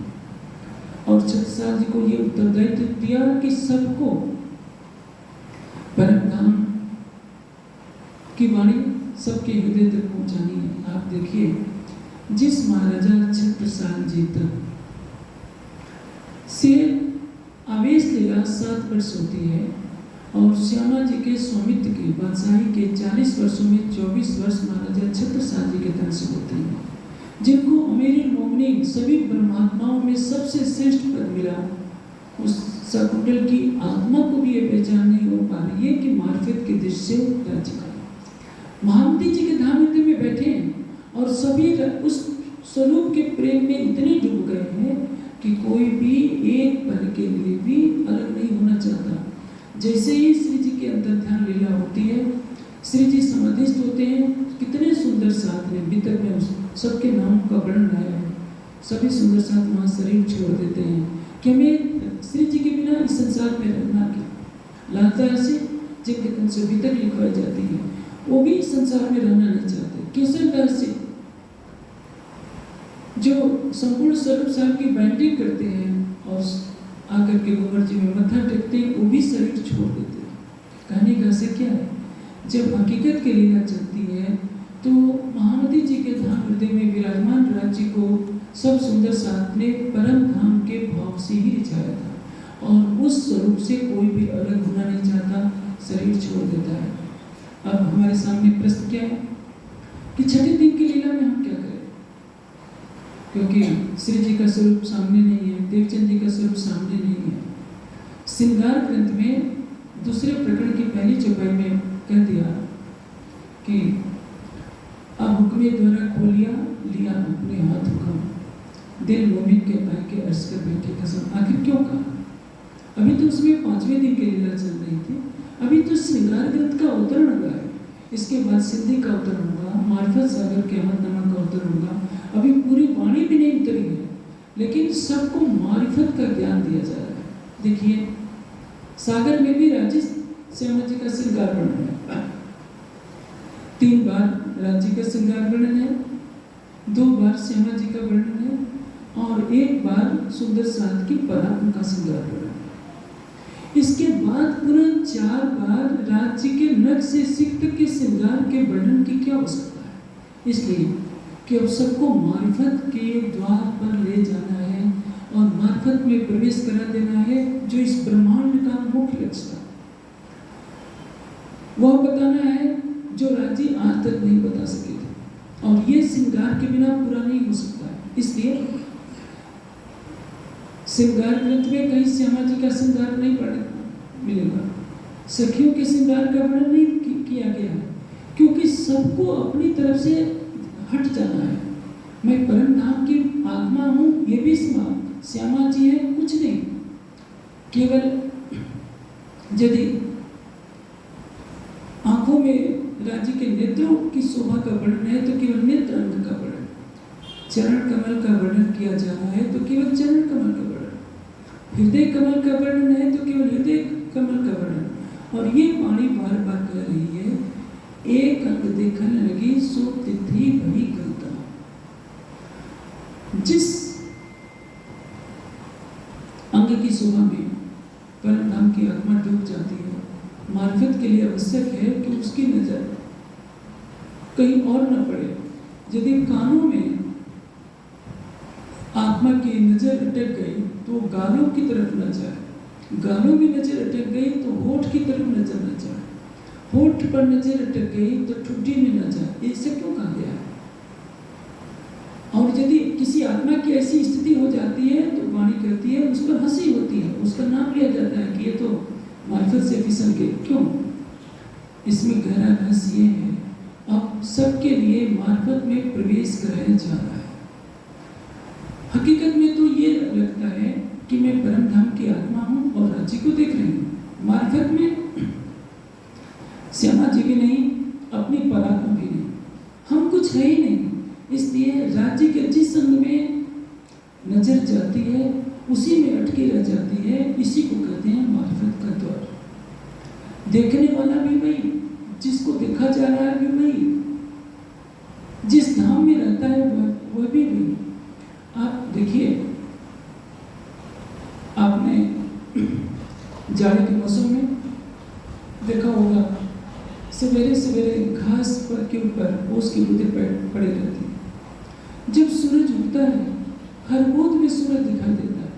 और छत्रसाल जी को ये उत्तरदायित्व दिया कि सबको परम धाम की वाणी सबके हृदय तक पहुंचानी है। आप देखिए, जिस महाराजा छत्रसाल जी तक से आवेश लीला 7 वर्ष होती है और श्यामा जी के स्वामित्व की बादशाही के 40 वर्षों में 24 वर्ष महाराजा छत्रसाल जी के तन से होते हैं, जिनको अमीर मोमिनीन सभी ब्रह्मात्माओं में सबसे श्रेष्ठ पद मिला। उस सकुंडल की आत्मा को भी ये पहचान नहीं हो पा रही है कि मार्फत के दृश्य से राज्य का महामती जी के धाम में बैठे हैं और सभी उस स्वरूप के प्रेम में इतने डूब गए हैं कि कोई भी एक पल के लिए भी अलग नहीं होना चाहता। जैसे ही श्री जी के अंतर ध्यान लीला होती है, श्री जी समाधिस्थ होते हैं। कितने सुंदर साथ में भीतर में सबके नाम का वर्णन आया है। सभी सुंदर साथ वहाँ शरीर छोड़ देते हैं कि हमें श्री जी के बिना इस संसार में रहना क्या। लालदार से जिनके तन से भीतर लिखवाई जाती है, वो भी इस संसार में रहना नहीं चाहते। केसरदास से जो संपूर्ण स्वरूप साहब की बाइंडिंग करते हैं और आकर के कुंवर जी में मत्था टेकते हैं, वो भी शरीर छोड़ देते हैं। कहने का से क्या है, जब हकीकत की लीला चलती है तो महामती जी के धाम हृदय में विराजमान राज्य को सब सुंदर साथ ने परम धाम के भाव से ही रिझाया था और उस स्वरूप से कोई भी अलग होना नहीं चाहता, शरीर छोड़ देता है। अब हमारे सामने प्रश्न क्या है कि छठे दिन की लीला में हम क्या करें, क्योंकि श्री जी का स्वरूप सामने नहीं है, देवचंद जी का स्वरूप सामने नहीं है। श्रृंगार ग्रंथ में दूसरे प्रकरण की पहली चौपाई में कह दिया कि अब हुक्मे द्वारा खोलिया लिया अपने हाथ हुक्म, दिल मोमिन के पाए के अर्ज कर बैठे कसम। आखिर क्यों कहा? अभी तो उसमें 5वें दिन की लीला चल रही थी, अभी तो श्रृंगार ग्रंथ का अवतरण हुआ है, इसके बाद सिद्धि का अवतरण होगा, मार्फत सागर के अहमदनामा का अवतरण होगा। अभी पूरी वाणी भी नहीं उतरी है, लेकिन सबको मारिफत का ज्ञान दिया जा रहा है। देखिए, सागर में भी राज्य श्यामा जी का श्रृंगार वर्णन है। 3 बार राज्य का श्रृंगार वर्णन है, 2 बार श्यामा जी का वर्णन है और 1 बार सुंदर साथ की पराक्रम का श्रृंगार वर्णन है। इसके बाद पुनः 4 बार राज्य के नग से सिख तक के श्रृंगार के वर्णन की क्या आवश्यकता है? इसलिए कि अब सबको मार्फत के द्वार पर ले जाना है और मार्फत में प्रवेश करा देना है, जो इस ब्रह्मांड का मुख्य लक्ष्य था। वह बताना है जो राज्य आज तक नहीं बता सके थे, और ये श्रृंगार के बिना पूरा नहीं हो सकता है। इसलिए श्रृंगार ग्रंथ में कहीं श्यामा जी का श्रृंगार नहीं मिलेगा, सखियों के श्रृंगार का वर्णन नहीं किया गया है, क्योंकि सबको अपनी तरफ से हट जाना है। मैं परम धाम की आत्मा हूँ, ये भी श्यामा जी है, कुछ नहीं। केवल यदि आंखों में राज्य के नेत्रों की शोभा का वर्णन है तो केवल नेत्र अंग का वर्णन, चरण कमल का वर्णन किया जा रहा है तो केवल चरण कमल का वर्णन, हृदय कमल का वर्णन है तो केवल हृदय कमल का वर्णन। और ये वाणी बार बार कह रही है, एक अंग देखन लगी सो तिथि भई गलता। जिस अंग की शोभा में परम धाम की आत्मा डूब जाती है, मार्फत के लिए आवश्यक है कि उसकी नजर कहीं और न पड़े। यदि कानों में आत्मा की नजर अटक गई तो वो गालों की तरफ न जाए, गालों में नजर अटक गई तो होठ की तरफ नजर न जाए, होठ पर नजर अटक गई तो ठुड्डी में न जाए। इससे क्यों कहा गया है? और यदि किसी आत्मा की ऐसी स्थिति हो जाती है तो वाणी कहती है, उस पर हंसी होती है, उसका नाम लिया जाता है कि ये तो मार्फत से फिसल गए। क्यों? इसमें गहरा रहस्य ये है, अब सबके लिए मार्फत में प्रवेश कराया जा रहा है। हकीकत में तो ये लगता है कि मैं परम धाम की आत्मा हूँ और राज्य को देख रही हूँ। मार्फत में श्यामा जी भी नहीं, अपनी परात्मा भी नहीं, हम कुछ है ही नहीं। इसलिए राज्य के जिस संग में नजर जाती है उसी में अटकी रह जाती है। इसी को कहते हैं मार्फत का द्वार। देखने वाला भी वही, जिसको देखा जा रहा है भी वही, जिस धाम में रहता है वह भी वही। आप देखिए, आपने जाड़े के मौसम में देखा होगा, सवेरे सवेरे घास पर के ऊपर ओस की बूंदें पड़े रहती हैं। जब सूरज उगता है हर बूंद में सूरज दिखाई देता है।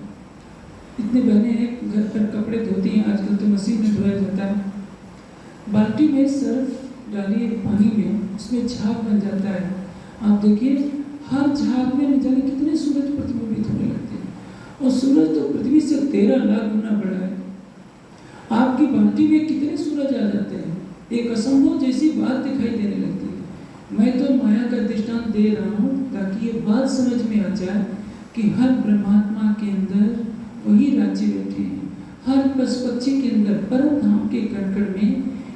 इतने बहने हैं घर पर कपड़े धोती हैं, आजकल तो मशीन में धोया जाता है। बाल्टी में सर्फ डालिए पानी में, उसमें झाग बन जाता है। आप देखिए हर झाग में न जाने कितने सूरज प्रतिबिंबित होने लगते हैं, और सूरज तो पृथ्वी से 13 लाख गुना बड़ा है। आपकी बाल्टी में कितने सूरज आ जाते हैं, एक असंभव जैसी बात दिखाई देने लगती है। मैं तो माया का दृष्टांत दे रहा हूँ ताकि ये बात समझ में आ जाए कि हर ब्रह्मात्मा के अंदर वही राज्य बैठे हैं। हर पशु पक्षी के अंदर परम धाम के कण में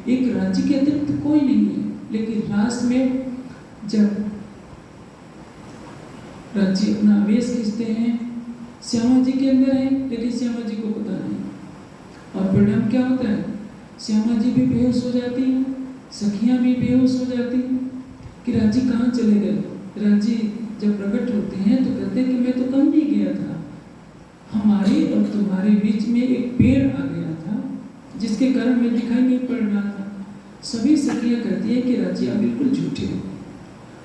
एक राज्य के अतिरिक्त कोई नहीं है। लेकिन रास में जब राज्य अपना आवेश खींचते हैं, श्यामा जी के अंदर है लेकिन श्यामा जी को पता नहीं, और परिणाम क्या होता है? श्यामा जी भी बेहोश हो जाती हैं, सखियां भी बेहोश हो जाती हैं कि राज्य कहाँ चले गए। राज्य जब प्रकट होते हैं तो कहते हैं कि मैं तो कम नहीं गया था, हमारे और तुम्हारे बीच में एक पेड़ आ गया था जिसके कारण मैं दिखाई नहीं पड़ रहा था। सभी सखियां कहती है कि राज्य आप बिल्कुल झूठे हो,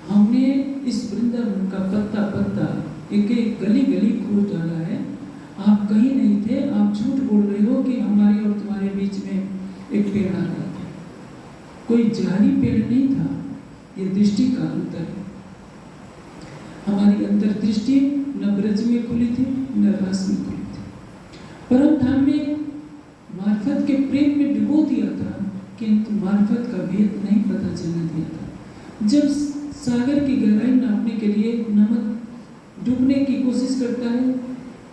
हमने इस वृंदावन का पत्ता पत्ता एक एक गली गली खोज डाला है, आप कहीं नहीं थे, आप झूठ बोल रहे हो कि हमारे और तुम्हारे बीच में एक पेड़ आ रहा था। कोई जारी पेड़ नहीं था, ये दृष्टि का अंतर है। हमारी अंतर्दृष्टि न ब्रज में खुली थी न रस में खुली थी। परम धाम में मार्फत के प्रेम में डुबो दिया था, किंतु मार्फत का भेद नहीं पता चलने दिया था। जब सागर की गहराई नापने के लिए नमक डूबने की कोशिश करता है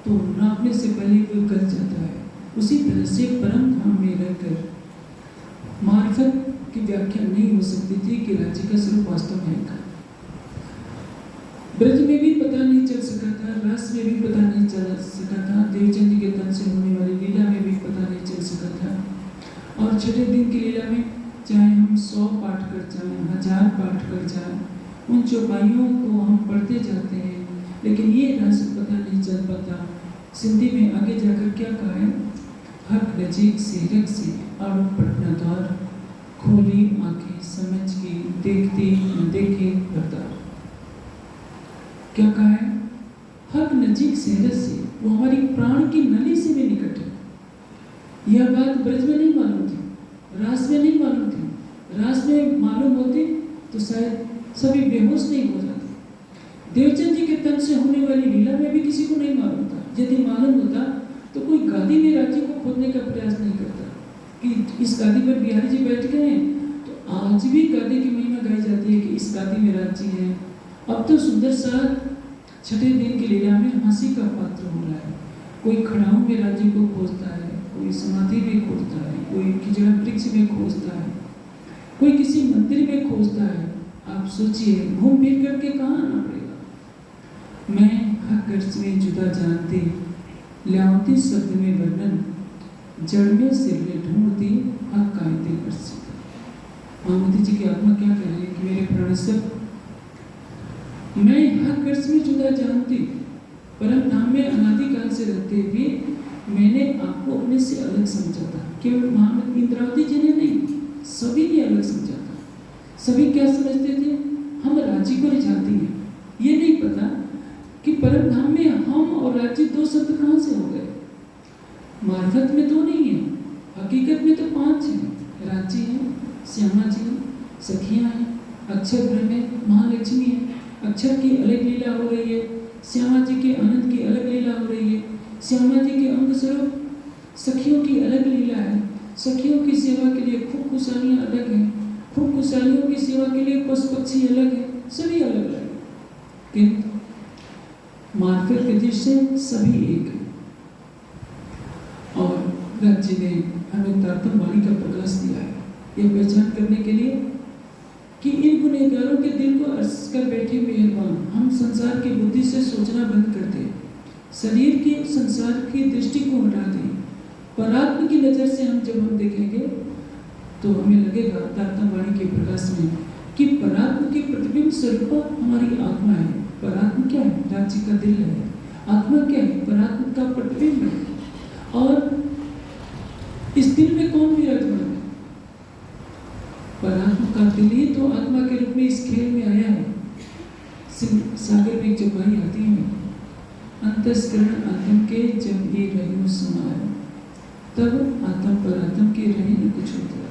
तो नापने से पहले वो गल जाता है। उसी तरह से परम धाम में रहकर मार्फत की व्याख्या नहीं हो सकती थी कि राज्य का स्वरूप वास्तव में है। ब्रज में भी पता नहीं चल सका था, रास में भी पता नहीं चल सका था, देवचंद जी के तन से होने वाली लीला में भी पता नहीं चल सका था। और छठे दिन की लीला में चाहे हम 100 पाठ कर जाएं, 1000 पाठ कर जाएं, उन चौपाइयों को हम पढ़ते जाते हैं, लेकिन ये रहस्य पता नहीं चल पाता। सिंधी में आगे जाकर क्या कहा है? हक नजीक से रख से आड़ू पटना द्वार, खोली आंखें समझ की देखती न देखे बरदार। क्या कहा है? हक नजीक से रख से, वो हमारी प्राण की नली से भी निकट है। यह बात ब्रज में नहीं मालूम थी, रास में नहीं मालूम थी। रास में मालूम होती तो शायद सभी बेहोश नहीं हो जाते। देवचंद जी के तन से होने वाली लीला में भी किसी को नहीं मालूम था। यदि मालूम होता तो कोई गादी में राज्य को खोदने का प्रयास नहीं करता कि इस गादी पर बिहारी जी बैठ गए हैं तो आज भी गादी की महिमा गाई जाती है कि इस गादी में राज्य है। अब तो सुंदर सा छठे दिन की लीला में हंसी का पात्र हो रहा है। कोई खड़ाऊ में राज्य को खोजता है, कोई समाधि में खोजता है, कोई खिजड़ा वृक्ष में खोजता है, कोई किसी मंदिर में खोजता है। आप सोचिए घूम फिर करके कहाँ आना पड़ेगा। मैं हक अर्थ में जुदा जानती, ल्यावती शब्द में वर्णन, जड़ में सिर में ढूंढती, हक कायदे कर सकती। मामूदी जी की आत्मा क्या कह रही है कि मेरे प्राण सब मैं हक अर्थ में जुदा जानती, परम धाम में अनादिकाल से रहते हुए मैंने आपको अपने से अलग समझा था। केवल महामती इंद्रावती जी ने नहीं, सभी ने अलग समझा था। सभी क्या समझते थे? हम राज्य को रिझाती हैं। ये नहीं पता कि परम धाम में हम और राज्य दो शब्द कहाँ से हो गए। मार्फत में तो श्यामा जी सखियाँ हैं, अक्षर ब्रह्म है, महालक्ष्मी है, अक्षर की अलग लीला हो रही है, श्यामा जी के आनंद की अलग लीला हो रही है, श्यामा जी के अंग स्वरूप सखियों की अलग लीला है। सखियों की सेवा के लिए खूब खुशहालियाँ अलग हैं, खूब खुशहालियों की सेवा के लिए पशु पक्षी अलग है, सभी अलग अलग है, किंतु मार्फत के दृष्टि से सभी एक है। और रज जी ने हमें तारतम्य वाणी का प्रकाश दिया है यह पहचान करने के लिए कि इन गुनहगारों के दिल को अर्ज कर बैठे मेहरबान, हम संसार की बुद्धि से सोचना बंद कर दें, शरीर की संसार की दृष्टि को हटा दें, परात्म की नजर से हम जब हम देखेंगे तो हमें लगेगा तारतम्य वाणी के प्रकाश में कि परात्म की प्रतिबिंब स्वरूप हमारी आत्मा है। परात्म क्या है? राज्य का दिल है। आत्मा क्या है? परात्म का प्रतिबिंब है। और इस दिल में कौन विराजमान है? परात्म का दिल ही तो आत्मा के रूप में इस खेल में आया है। सागर में जब बाई आती है, अंतस्करण आत्म के जब ये रहो समाया, तब आत्म पर आत्म के रहे न कुछ होता है।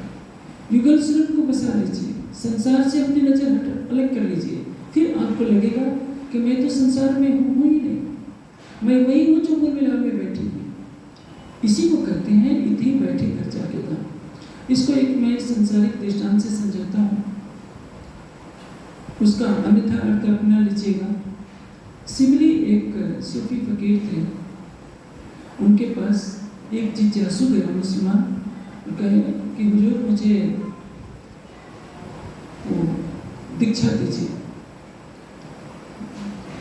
युगल स्वरूप को बसा लीजिए, संसार से अपनी नजर हट अलग कर लीजिए, फिर आपको लगेगा कि मैं तो संसार में हूँ ही नहीं, मैं वही हूँ जो उर्मिला में बैठी हूँ। इसी को कहते हैं इति बैठे घर जाके था। इसको एक मैं संसारिक दृष्टांत से समझाता हूँ, उसका अन्यथा अर्थ अपना लीजिएगा। सिमली एक सूफी फकीर थे, उनके पास एक जिज्ञासु गया मुसलमान और कहे कि हुजूर मुझे वो दीक्षा दीजिए।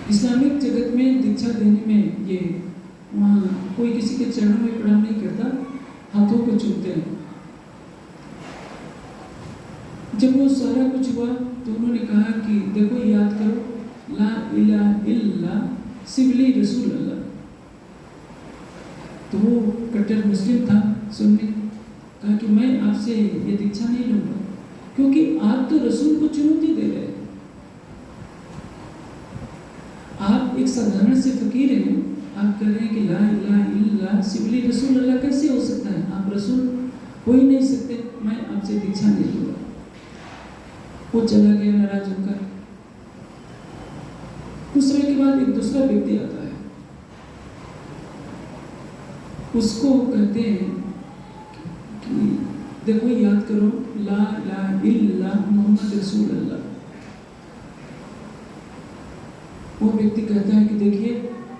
इस्लामिक जगत में दीक्षा देने में ये वहाँ कोई किसी के चरणों में प्रणाम नहीं करता, हाथों को चूमते हैं। जब वो सारा कुछ हुआ तो उन्होंने कहा कि देखो याद करो ला इलाहा इल्लल्लाह सिबली रसूल अल्लाह। तो वो कट्टर मुस्लिम था, सुन्नी, कहा कि मैं आपसे ये दीक्षा नहीं लूंगा क्योंकि आप तो रसूल को चुनौती दे रहे हैं। आप एक साधारण से फकीर हैं, आप कह रहे हैं कि ला इलाहा इल्लल्लाह सिबली रसूल अल्लाह कैसे हो सकता है? आप रसूल हो ही नहीं सकते, मैं आपसे दीक्षा नहीं लूंगा। वो चला गया नाराज होकर। कुछ समय के बाद एक दूसरा व्यक्ति आता है, उसको कहते हैं कि देखो याद करो ला इलाहा इल्लल्लाह मोहम्मद रसूल अल्लाह। वो व्यक्ति कहता है कि देखिए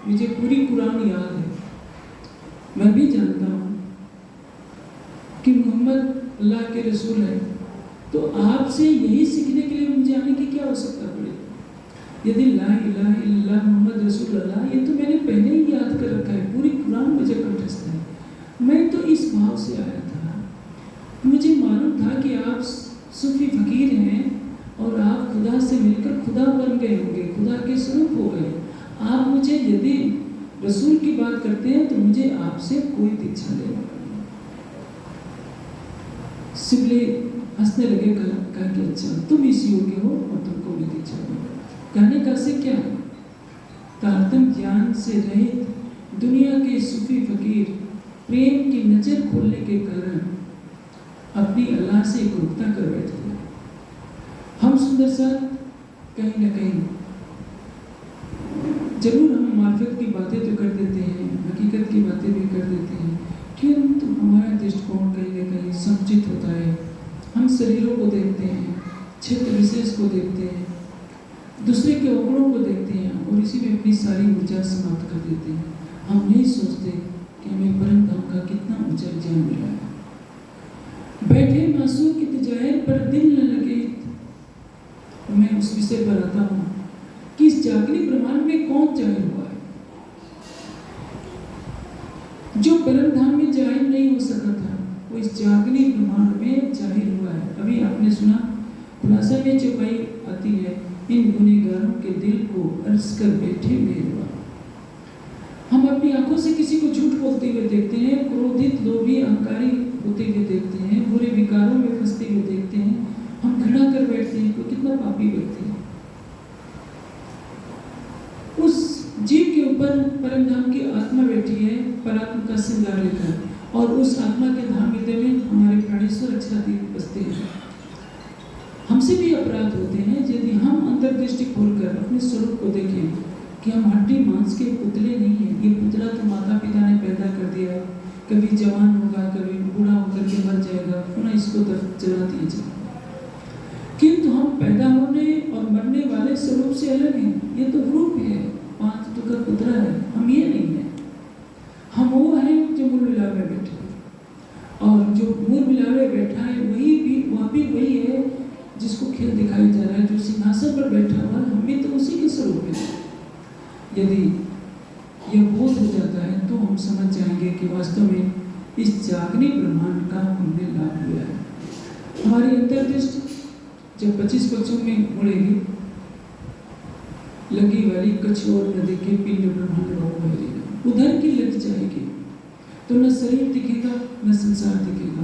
मुझे पूरी कुरान याद है, मैं भी जानता हूँ कि मोहम्मद अल्लाह के रसूल है, तो आपसे यही सीखने के लिए मुझे आने की क्या आवश्यकता पड़ी? यदि ला इलाहा इल्लल्लाह मोहम्मद रसूल अल्लाह ये तो मैंने पहले ही याद कर रखा है, पूरी कुरान मुझे कंठस्थ है। मैं तो इस भाव से आया था, मुझे मालूम था कि आप सूफी फकीर हैं और आप खुदा से मिलकर खुदा बन गए होंगे, खुदा के स्वरूप हो गए। आप मुझे यदि रसूल की बात करते हैं तो मुझे आपसे कोई दीक्षा लेना पड़ेगा। सिबली हंसने लगे, कहा कि अच्छा तुम इस योग्य हो और तुमको भी दीक्षा दूंगा। कहने का से क्या? तारतम्य ज्ञान से रहित दुनिया के सूफी फकीर प्रेम की नजर खोलने के कारण अपनी अल्लाह से एकरूपता कर बैठे। हम सुंदर सा कहीं न कहीं जरूर हम मार्फत की बातें तो कर देते हैं, हकीकत की बातें भी कर देते हैं, किंतु हमारा दृष्टिकोण कहीं न कहीं संकुचित होता है। हम शरीरों को देखते हैं, क्षेत्र विशेष को देखते हैं, दूसरे के अवगुणों को देखते हैं और इसी में अपनी सारी ऊर्जा समाप्त कर देते हैं। हम नहीं सोचते कि हमें परम धाम का कितना ऊंचा ज्ञान मिला है। बैठे मासूम की तजाहिर पर दिल न लगे, मैं उस विषय पर आता हूँ कि इस जागृत ब्रह्मांड में कौन जाहिर हुआ है? जो परम धाम में जाहिर नहीं हो सका था वो इस जागृत ब्रह्मांड में जाहिर हुआ है। अभी आपने सुना खुलासा में जो बाई आती है, इन गुनहगारों के दिल को अर्ज कर बैठे हुए हुआ। हम अपनी आंखों से किसी को झूठ बोलते हुए देखते हैं, क्रोधित लोभी अहंकारी होते हुए देखते हैं, बुरे विकारों में फंसते हुए देखते हैं, हम घृणा कर बैठते हैं कोई कितना पापी व्यक्ति है। उस जीव के ऊपर परम धाम की आत्मा बैठी है, परात्मा का श्रृंगार लेकर, और उस आत्मा के धाम हृदय में हमारे प्राणेश्वर अक्षरादि बसते हैं। हमसे भी अपराध होते हैं यदि हम अंतर्दृष्टि खोलकर अपने स्वरूप को देखें कि हम हड्डी मांस के पुतले नहीं हैं। ये पुतला तो माता पिता ने पैदा कर दिया है, कभी जवान होगा, कभी बूढ़ा होकर के मर जाएगा, पुनः इसको जला दिया जाएगा। किंतु हम पैदा होने और मरने वाले स्वरूप से अलग हैं। ये तो रूप है, 5 टुकड़ा पुतला है, हम ये नहीं है। हम वो हैं जो मूल मिलावे में बैठे, और जो मूल मिलावे बैठा है वह भी वही है जिसको खेल दिखाई जा रहा है, जो सिंहासन पर बैठा हुआ है, हम भी तो उसी के स्वरूप में। यदि यह बोध हो जाता है तो हम समझ जाएंगे कि वास्तव में इस जागने ब्रह्मांड का हमने लाभ लिया है। हमारी अंतर्दृष्टि जब 25 पक्षों में मुड़ेगी, लगी वाली कछुआ नदी के पिंड ब्रह्मांड बहु उधर की लग जाएगी तो न शरीर दिखेगा न संसार दिखेगा,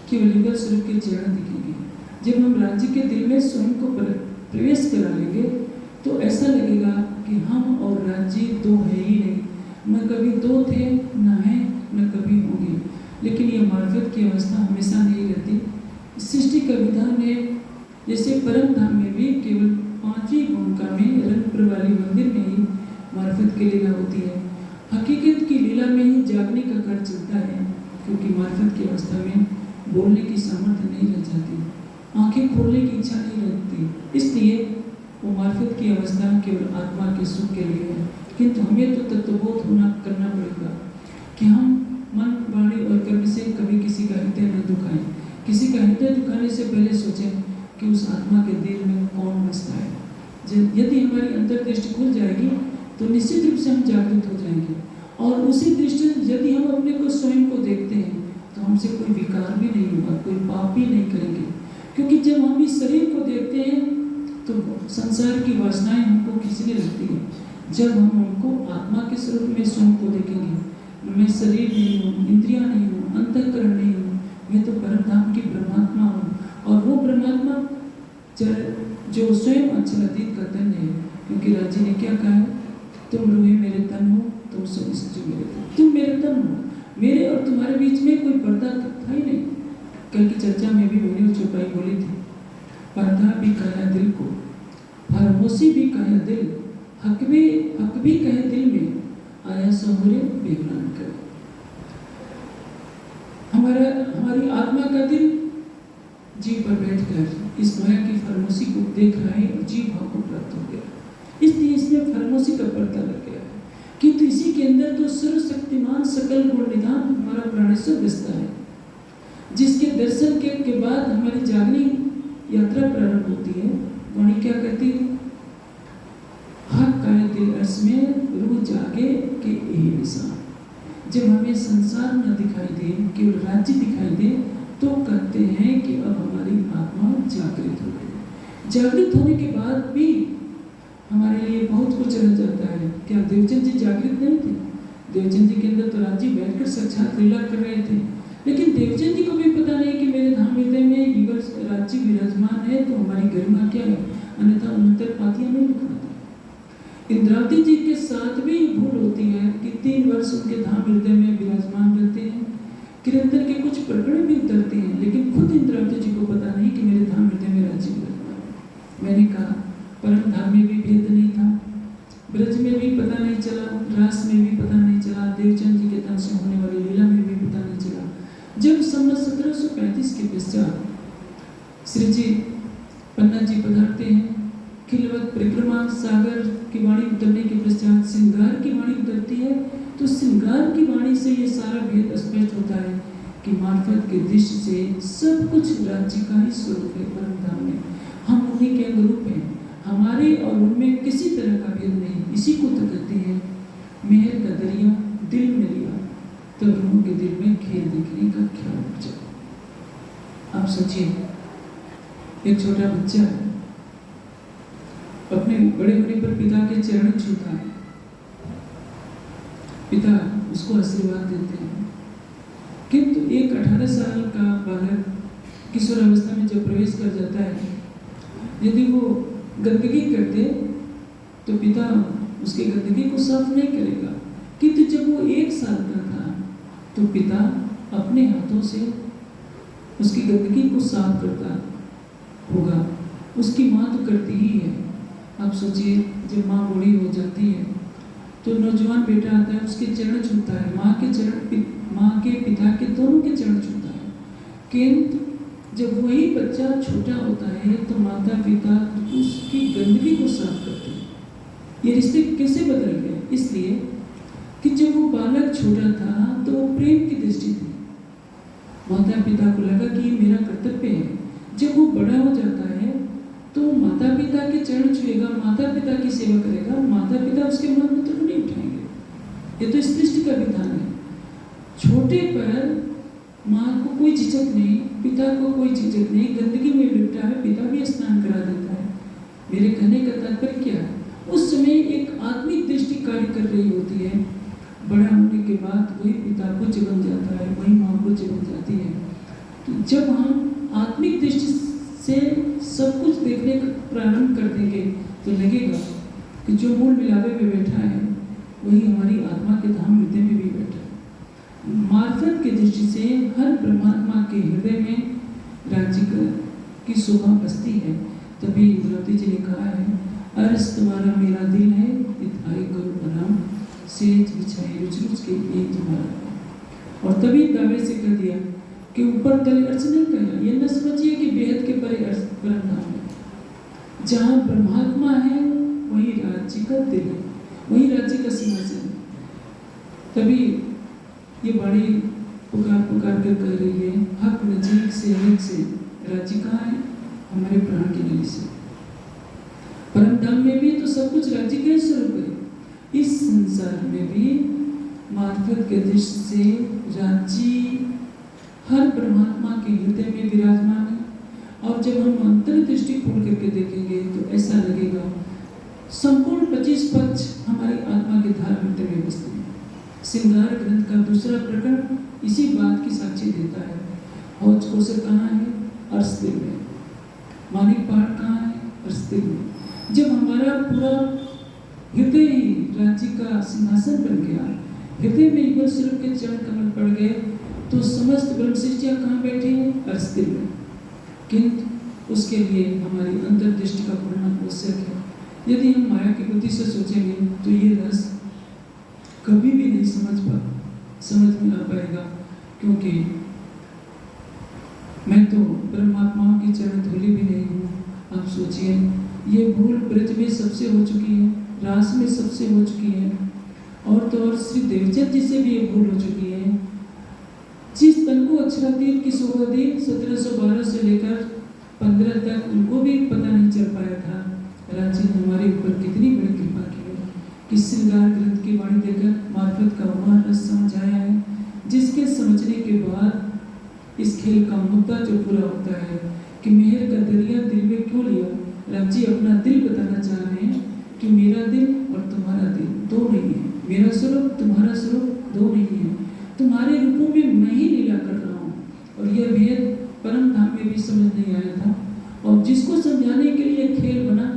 केवल युगल स्वरूप के चरण दिखेंगे। जब हम राज्य के दिल में स्वयं को प्रवेश करा लेंगे तो ऐसा लगेगा कि हम और राज्य दो है ही नहीं, न कभी दो थे, न है, न कभी होंगे। लेकिन यह मार्फत की अवस्था हमेशा नहीं रहती। सृष्टि का विधान है, जैसे परम धाम में भी केवल 5वीं भूमिका में रंगपुर वाली मंदिर में ही मार्फत की लीला होती है। हकीकत की लीला में ही जागने का कार्य चलता है, क्योंकि मार्फत की अवस्था में बोलने की सामर्थ्य नहीं रह जाती, आंखें खोलने की इच्छा नहीं रहती। इसलिए वो मार्फत की अवस्था केवल आत्मा के सुख के लिए है। किंतु हमें तो तत्वबोध करना पड़ेगा कि हम मन, वाणी और कर्म से कभी किसी का हृदय न दुखाएं। किसी का हृदय दुखाने से पहले सोचें कि उस आत्मा के दिल में कौन बसता है। यदि हमारी अंतर्दृष्टि खुल जाएगी तो निश्चित रूप से हम जागृत हो जाएंगे, और उसी दृष्टि यदि हम अपने को स्वयं को देखते हैं तो हमसे कोई विकार भी नहीं होगा, कोई पाप भी नहीं करेंगे। क्योंकि जब हम इस शरीर को देखते हैं तो संसार की वासनाएं हमको खींचने लगती है। जब हम उनको आत्मा के स्वरूप में स्वयं को देखेंगे, मैं शरीर नहीं हूँ, इंद्रियां नहीं हूँ, अंतःकरण नहीं हूँ, मैं तो परम धाम की परमात्मा हूँ। और वो परमात्मा जो स्वयं आच्छादित का तन है, क्योंकि राज्य ने क्या कहा है, तुम लोहे मेरे तन हो, तुम सभी मेरे तन, तुम मेरे तन हो। मेरे और तुम्हारे बीच में कोई पर्दा था ही नहीं। कल की चर्चा में भी मैंने चौपाई बोली थी, पर्दा भी कहा दिल को, फरमोशी भी कहा दिल, हक भी कहे दिल में, आया सहुरे बेगुनाह करे। हमारी आत्मा का दिल जीव पर बैठकर इस माया की फरमोशी को देख रहा है और जीव भाव को प्राप्त हो गया, इसलिए इसमें फरमोशी का पर्दा लग गया है। किंतु इसी के अंदर तो सर्वशक्तिमान सकल गुण निधान हमारा प्राणेश्वर बसता है, जिसके दर्शन के बाद हमारी जागनी यात्रा प्रारंभ होती है। वाणी क्या कहती है, हक काय दिल अर्श में रूह जागे के यही निशान। जब हमें संसार न दिखाई दे, केवल राज्य दिखाई दे, तो कहते हैं कि अब हमारी आत्मा जागृत हो गई। जागृत होने के बाद भी हमारे लिए बहुत कुछ रह जाता है। क्या देवचंद जी जागृत नहीं थे? देवचंद जी के अंदर तो राज्य बैठकर साक्षात लीला कर रहे थे, लेकिन देवचंद जी को भी पता नहीं कि मेरे धाम हृदय में युगल राज्य विराजमान है, तो हमारी गरिमा क्या है, अन्यथा उन्नतर पातियां नहीं लिखवाते। इंद्रावती जी के साथ भी भूल होती है कि 3 वर्ष उनके धाम हृदय में विराजमान रहते हैं, किरंतर के कुछ प्रकरण भी उतरते हैं, लेकिन खुद इंद्रावती जी को पता नहीं कि मेरे धाम हृदय में राज्य विराजमान है। मैंने कहा परम धाम में भी भेद नहीं था, ब्रज में भी पता नहीं चला, रास में भी पता नहीं चला, देवचंद जी के तन से होने वाली लीला में भी पता नहीं चला। जब संवत 1735 के पश्चात श्री जी पन्ना जी पधारते हैं, खिलवत परिक्रमा सागर की वाणी उतरने के पश्चात श्रृंगार की वाणी उतरती है, तो श्रृंगार की वाणी से ये सारा भेद स्पष्ट होता है कि मार्फत के दृष्टि से सब कुछ राज्य का ही स्वरूप है। परम धाम में हम उन्हीं के अनुरूप हैं, हमारे और उनमें किसी तरह का भेद नहीं। इसी को तो कहते हैं मेहर का दरिया दिल में लिया, तब रूह के दिल में खेल देखने का ख्याल हो जाए। आप सोचिए, एक छोटा बच्चा अपने बड़े होने पर पिता के चरण छूता है, पिता उसको आशीर्वाद देते हैं। किंतु एक 18 साल का बालक किशोर अवस्था में जब प्रवेश कर जाता है, यदि वो गंदगी कर दे तो पिता उसकी गंदगी को साफ नहीं करेगा। किंतु जब वो 1 साल का था तो पिता अपने हाथों से उसकी गंदगी को साफ करता होगा। उसकी माँ तो करती ही है। आप सोचिए, जब माँ बूढ़ी हो जाती है तो नौजवान बेटा आता है, उसके चरण छूता है, माँ के पिता के दोनों के चरण छूता है। किंतु जब वही बच्चा छोटा होता है तो माता पिता उसकी गंदगी को साफ करते हैं। ये रिश्ते कैसे बदल गए? इसलिए कि जब वो बालक छोटा था तो वो प्रेम की दृष्टि थी। माता पिता को लगा कि ये मेरा कर्तव्य है। जब वो बड़ा हो जाता है तो माता पिता के चरण छुएगा, माता पिता की सेवा करेगा, माता पिता उसके मन में तो नहीं उठाएंगे। ये तो सृष्टि का विधान है। छोटे पर माँ को कोई झिझक नहीं, पिता को कोई झिझक नहीं, गंदगी में लिपटा है, पिता भी स्नान करा देता है। मेरे कहने का तात्पर्य क्या है? उस समय एक आत्मिक दृष्टि कार्य कर रही होती है। बड़ा होने के बाद वही पिता पूज बन जाता है, वही माँ पूज बन जाती है। तो जब हम आत्मिक दृष्टि से सब कुछ देखने का प्रारंभ कर देंगे तो लगेगा कि जो मूल मिलावे में बैठा है वही हमारी आत्मा के धाम हृदय में भी बैठा है। मार्फत की दृष्टि से हर परमात्मा के हृदय में राज्य की शोभा बसती है। तभी द्रौपदी जी ने कहा है, अर्स तुम्हारा मेरा दिल है, इताए करो आराम, सेज बिछाए रुच रुच के ये तुम्हारा। और तभी दावे से कह दिया कि ऊपर तले अर्थ नहीं कहा। ये न समझिए कि बेहद के परे अर्थ परम धाम है। जहाँ ब्रह्मात्मा है वही राज्य का दिल है, वही राज्य का सिंहासन है। तभी ये बड़ी पुकार पुकार कर कह रही है, हक नजीक से अलग से राज्य कहाँ है? हमारे प्राण की नली से। परम धाम में भी तो सब कुछ राज्य का ही स्वरूप है। इस संसार में भी मार्फत के दृष्टि से राज्य हर परमात्मा के हृदय में विराजमान है। और जब हम अंतर दृष्टि खोल करके देखेंगे तो ऐसा लगेगा संपूर्ण 25 पक्ष हमारी आत्मा के धार हृदय में बसते हैं। श्रृंगार ग्रंथ का दूसरा प्रकरण इसी बात की साक्षी देता है। हौज कोसर कहाँ है? अर्शदिल में। मानिक पहाड़ कहाँ है? अर्शदिल में। जब हमारा पूरा हृदय ही राज्य का सिंहासन बन गया, हृदय में ईश्वर स्वरूप के चरण कमल पड़ गए, तो समस्त ब्रह्म सृष्टियाँ कहाँ बैठी हैं? अर्शदिल में। किंतु उसके लिए हमारी अंतर्दृष्टि का होना आवश्यक है। यदि हम माया की बुद्धि से सोचेंगे तो ये रस कभी भी नहीं समझ में आ पाएगा, क्योंकि मैं तो परमात्माओं की चरण धूलि भी नहीं हूँ। आप सोचिए, ये भूल ब्रज में सबसे हो चुकी है, रास में सबसे हो चुकी है, और तो और श्री देवचंद जी से भी ये भूल हो चुकी है। जिस तन को अक्षराधीन की शोभा दी 1712 से लेकर 15 तक उनको भी पता नहीं चल पाया था। राज्य ने हमारे ऊपर कितनी बड़ी कृपा की है कि श्रृंगार ग्रंथ की वाणी देकर मार्फत का वह रस समझ आया है, जिसके समझने के बाद इस खेल का मुद्दा जो पूरा होता है कि मेहर का दरिया दिल में क्यों लिया। राज्य अपना दिल बताना चाह रहे हैं कि मेरा दिल और तुम्हारा दिल दो नहीं है, मेरा स्वरूप तुम्हारा स्वरूप दो नहीं है, तुम्हारे रूपों में मैं ही लीला कर रहा हूँ। और यह भेद परम धाम में भी समझ नहीं आया था, और जिसको समझाने के लिए खेल बना,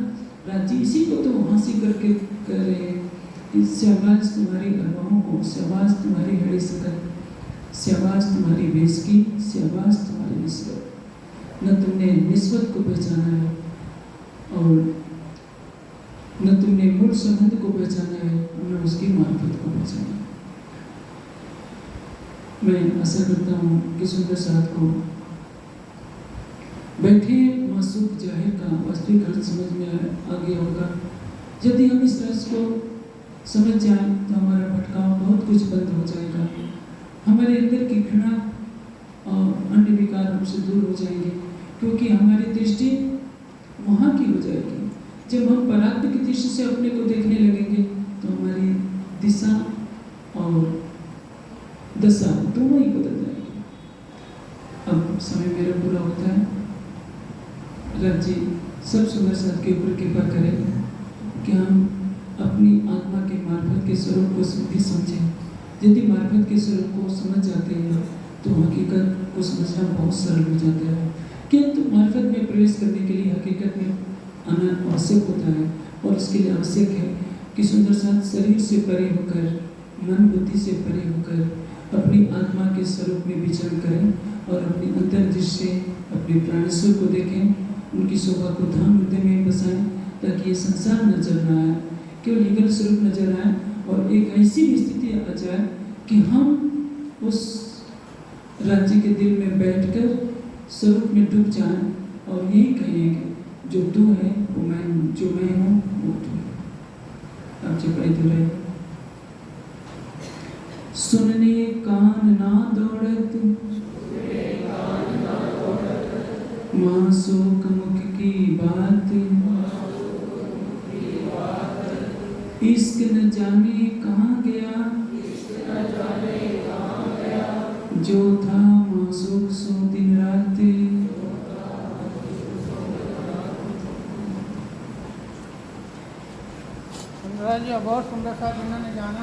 राज्य इसी को तो हासिल करके कह रहे हैं कि शाबाश तुम्हारी अरवाहों को, शाबाश तुम्हारी हड़ी सकल, शाबाश तुम्हारी वेश की, शाबाश तुम्हारी निस्बत। न तुमने निस्बत को पहचाना है और न तुमने मूल संबंध को पहचाना है, न उसकी मार्फत को पहचाना। मैं आशा करता हूँ कि सुंदर साथ को बैठे मासूक जाहिर का वास्तविक अर्थ समझ में आ गया होगा। यदि हम इस रस को समझ जाएं तो हमारा भटकाव बहुत कुछ बंद हो जाएगा। हमारे अंदर की घृणा और अन्य विकार हमसे दूर हो जाएंगे, क्योंकि हमारी दृष्टि वहाँ की हो जाएगी। जब हम परात्म की दृष्टि से अपने को देखने लगेंगे तो हमारी दिशा और दशा दोनों ही बदल जाएगी। अब समय मेरा पूरा होता है। रब जी सब सुंदर साथ के ऊपर कृपा करें कि हम अपनी आत्मा के मार्फत के स्वरूप को भी समझें। यदि मार्फत के स्वरूप को समझ जाते हैं तो हकीकत को समझना बहुत सरल हो जाता है। किंतु मार्फत में प्रवेश करने के लिए हकीकत में आना आवश्यक होता है, और इसके लिए आवश्यक है कि सुंदर साथ शरीर से परे होकर, मन बुद्धि से परे होकर अपनी आत्मा के स्वरूप में विचरण करें और अपनी अंतर्दृष्टि से अपने प्राणेश्वर को देखें उनकी शोभा को धाम हृदय में बसाएं, ताकि ये संसार नजर न आए, केवल युगल स्वरूप नजर आए, और एक ऐसी भी स्थिति आ जाए कि हम उस राज्य के दिल में बैठकर स्वरूप में डूब जाएं और यही कहेंगे, जो तू है वो मैं हूँ, जो मैं हूँ वो तू है। आप जब पैदल रहे, सुनने कान ना दौड़त, मासूक मुख की बात, इश्क न जाने कहाँ गया, जो था मासूक सो दिन रात। सुंदर जी बहुत सुंदर सा जिन्होंने जाना